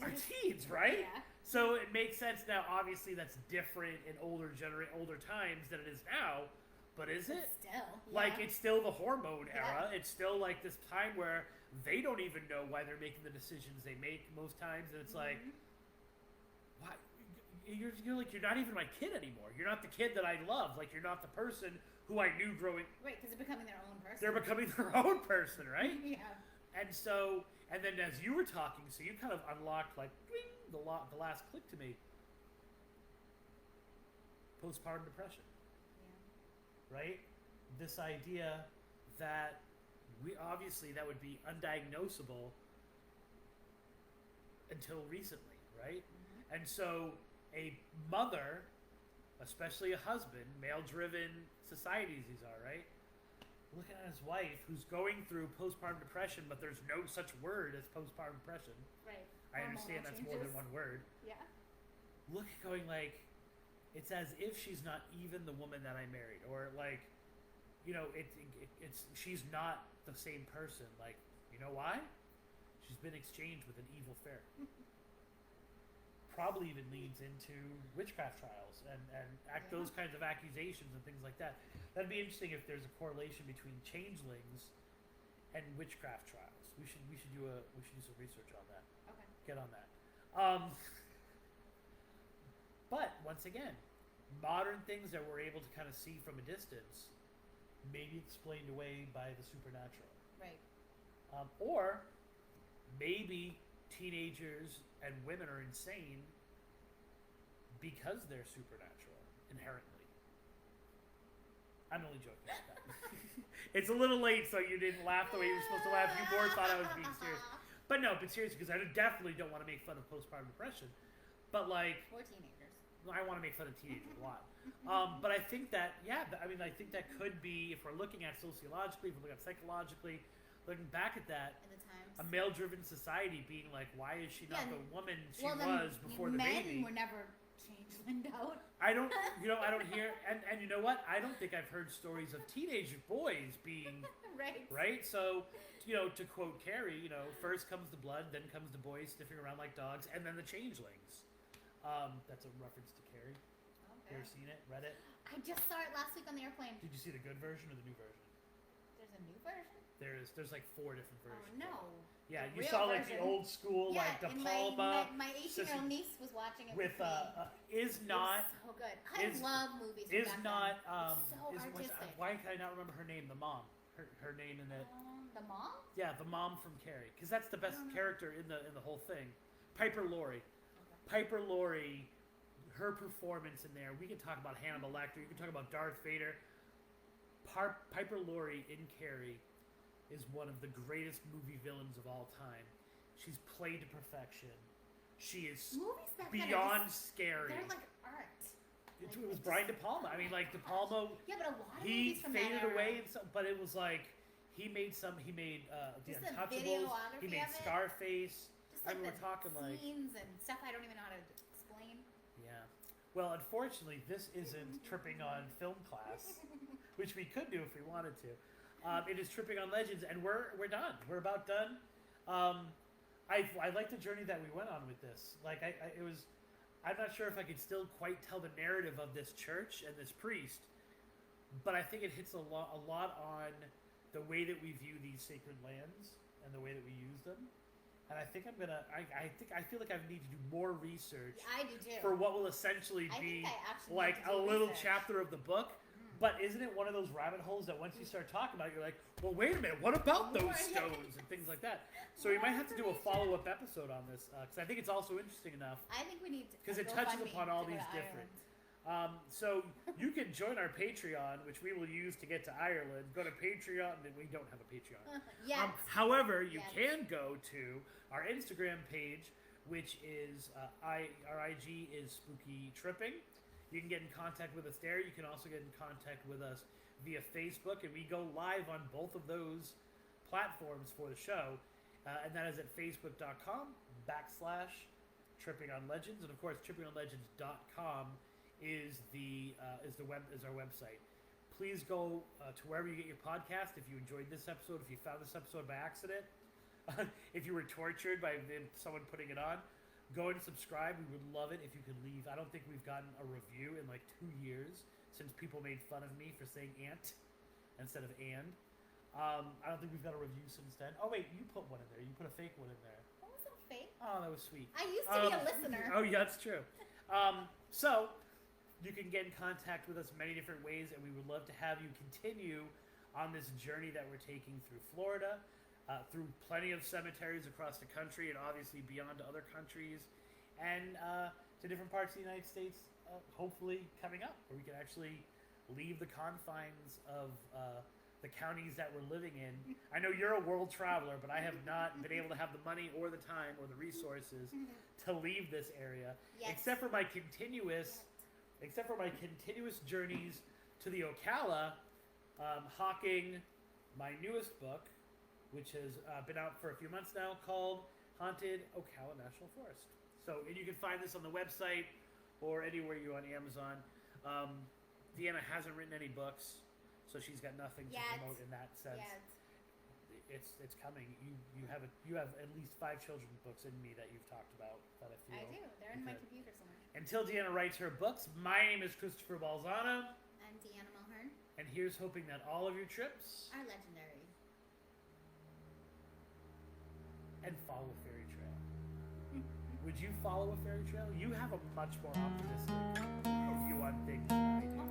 Our teens, right? Yeah. So it makes sense now. Obviously, that's different in older times than it is now. But is it? Still. Like, yeah. it's still the hormone era. Yeah. It's still like this time where they don't even know why they're making the decisions they make most times, and it's like, why? You're like, you're not even my kid anymore. You're not the kid that I love. Like, you're not the person who I knew growing. Right, because they're becoming their own person. They're becoming their own person, right? Yeah. And so, and then as you were talking, so you kind of unlocked like ding, the last click to me. Postpartum depression, Yeah. right? This idea that that would be undiagnosable until recently, right? Mm-hmm. And so a mother, especially a husband, male-driven societies these are, right? Looking at his wife who's going through postpartum depression, but there's no such word as postpartum depression. Right. I understand that's more than one word. Yeah. Look at going like, it's as if she's not even the woman that I married, or like, you know, it's she's not the same person. Like, you know why? She's been exchanged with an evil fairy. Probably even leads into witchcraft trials and those kinds of accusations and things like that. That'd be interesting if there's a correlation between changelings and witchcraft trials. We should do some research on that. Okay. Get on that. But once again, modern things that we're able to kind of see from a distance may be explained away by the supernatural. Right. Or maybe teenagers and women are insane because they're supernatural inherently. I'm only joking about that. It's a little late, so you didn't laugh the way you were supposed to laugh. You more thought I was being serious. But no, but seriously, because I definitely don't want to make fun of postpartum depression. But like, Or teenagers. I want to make fun of teenagers a lot. But I think that, I think that could be, if we're looking at sociologically, if we're looking at psychologically, looking back at that, In the times. a male-driven society being like, why is she not Yeah, the woman she well, was before the baby? Men were never changelinged out. I don't hear, and you know what? I don't think I've heard stories of teenage boys being, Right. right? So, you know, to quote Carrie, you know, first comes the blood, then comes the boys sniffing around like dogs, and then the changelings. That's a reference to Carrie. Okay. You ever seen it? Read it? I just saw it last week on the airplane. Did you see the good version or the new version? There's a new version? There's like 4 different versions. Oh, no. Yeah, The you real saw like version. the old school, Yeah, like De and Palma my 18-year-old niece was watching it with with me. is It not was so good. I is- love movies. is from back not It's so is what's, artistic. why can I not remember her name? The mom, her name in it. The mom? Yeah, the mom from Carrie, because that's the best don't know. character in the whole thing. Piper Laurie. Okay. Piper Laurie, her performance in there. We can talk about Hannibal Lecter. You can talk about Darth Vader. Piper Laurie in Carrie is one of the greatest movie villains of all time. She's played to perfection. She is Movies back then are beyond just, scary. they're like art. It was Brian De Palma. I mean, like De Palma, Yeah, but a lot of he movies from faded that era, away, and so, but it was like he made The Just the Untouchables. videography He made of it. Scarface. just I like mean, the we're talking like scenes and stuff I don't even know how to explain. yeah. Well, unfortunately, this isn't tripping on film class, which we could do if we wanted to. It is tripping on legends, and we're done. We're about done. I like the journey that we went on with this. Like I'm not sure if I could still quite tell the narrative of this church and this priest, but I think it hits a lot on the way that we view these sacred lands and the way that we use them. And I think I feel like I need to do more research I do too. for what will essentially I be think I actually like need to a do little research. chapter of the book. But isn't it one of those rabbit holes that once you start talking about it, you're like, well, wait a minute, what about those More, yeah. stones and things like that? So we might have to do a follow-up episode on this because I think it's also interesting enough I think we need to because it go touches fund me upon all to go these to different. Ireland. So you can join our Patreon, which we will use to get to Ireland. Go to Patreon, and we don't have a Patreon. Yes. However, you Yes. can go to our Instagram page, which is our IG is Spooky Tripping. You can get in contact with us there. You can also get in contact with us via Facebook, and we go live on both of those platforms for the show, and that is at facebook.com/Tripping on Legends, and of course, trippingonlegends.com is our website. please go to wherever you get your podcast. If you enjoyed this episode, if you found this episode by accident, if you were tortured by someone putting it on, go and subscribe. We would love it if you could leave. I don't think we've gotten a review in like 2 years since people made fun of me for saying ant instead of and. I don't think we've got a review since then. Oh wait, you put one in there. You put a fake one in there. That wasn't fake. Oh, that was sweet. I used to be a listener. Oh yeah, that's true. So you can get in contact with us many different ways, and we would love to have you continue on this journey that we're taking through Florida, through plenty of cemeteries across the country, and obviously beyond to other countries, and to different parts of the United States, hopefully coming up, where we can actually leave the confines of the counties that we're living in. I know you're a world traveler, but I have not been able to have the money or the time or the resources to leave this area, except for my continuous journeys to the Ocala, hawking my newest book, which has been out for a few months now, called Haunted Ocala National Forest. So, and you can find this on the website or anywhere you're on Amazon. Deanna hasn't written any books, so she's got nothing to promote in that sense. It's coming. You have at least 5 children's books in me that you've talked about that I feel. I do. They're in my computer somewhere. Until Deanna writes her books, my name is Christopher Balzano. I'm Deanna Mulhern. And here's hoping that all of your trips are legendary. And follow a fairy trail. Would you follow a fairy trail? You have a much more optimistic view on things than I do.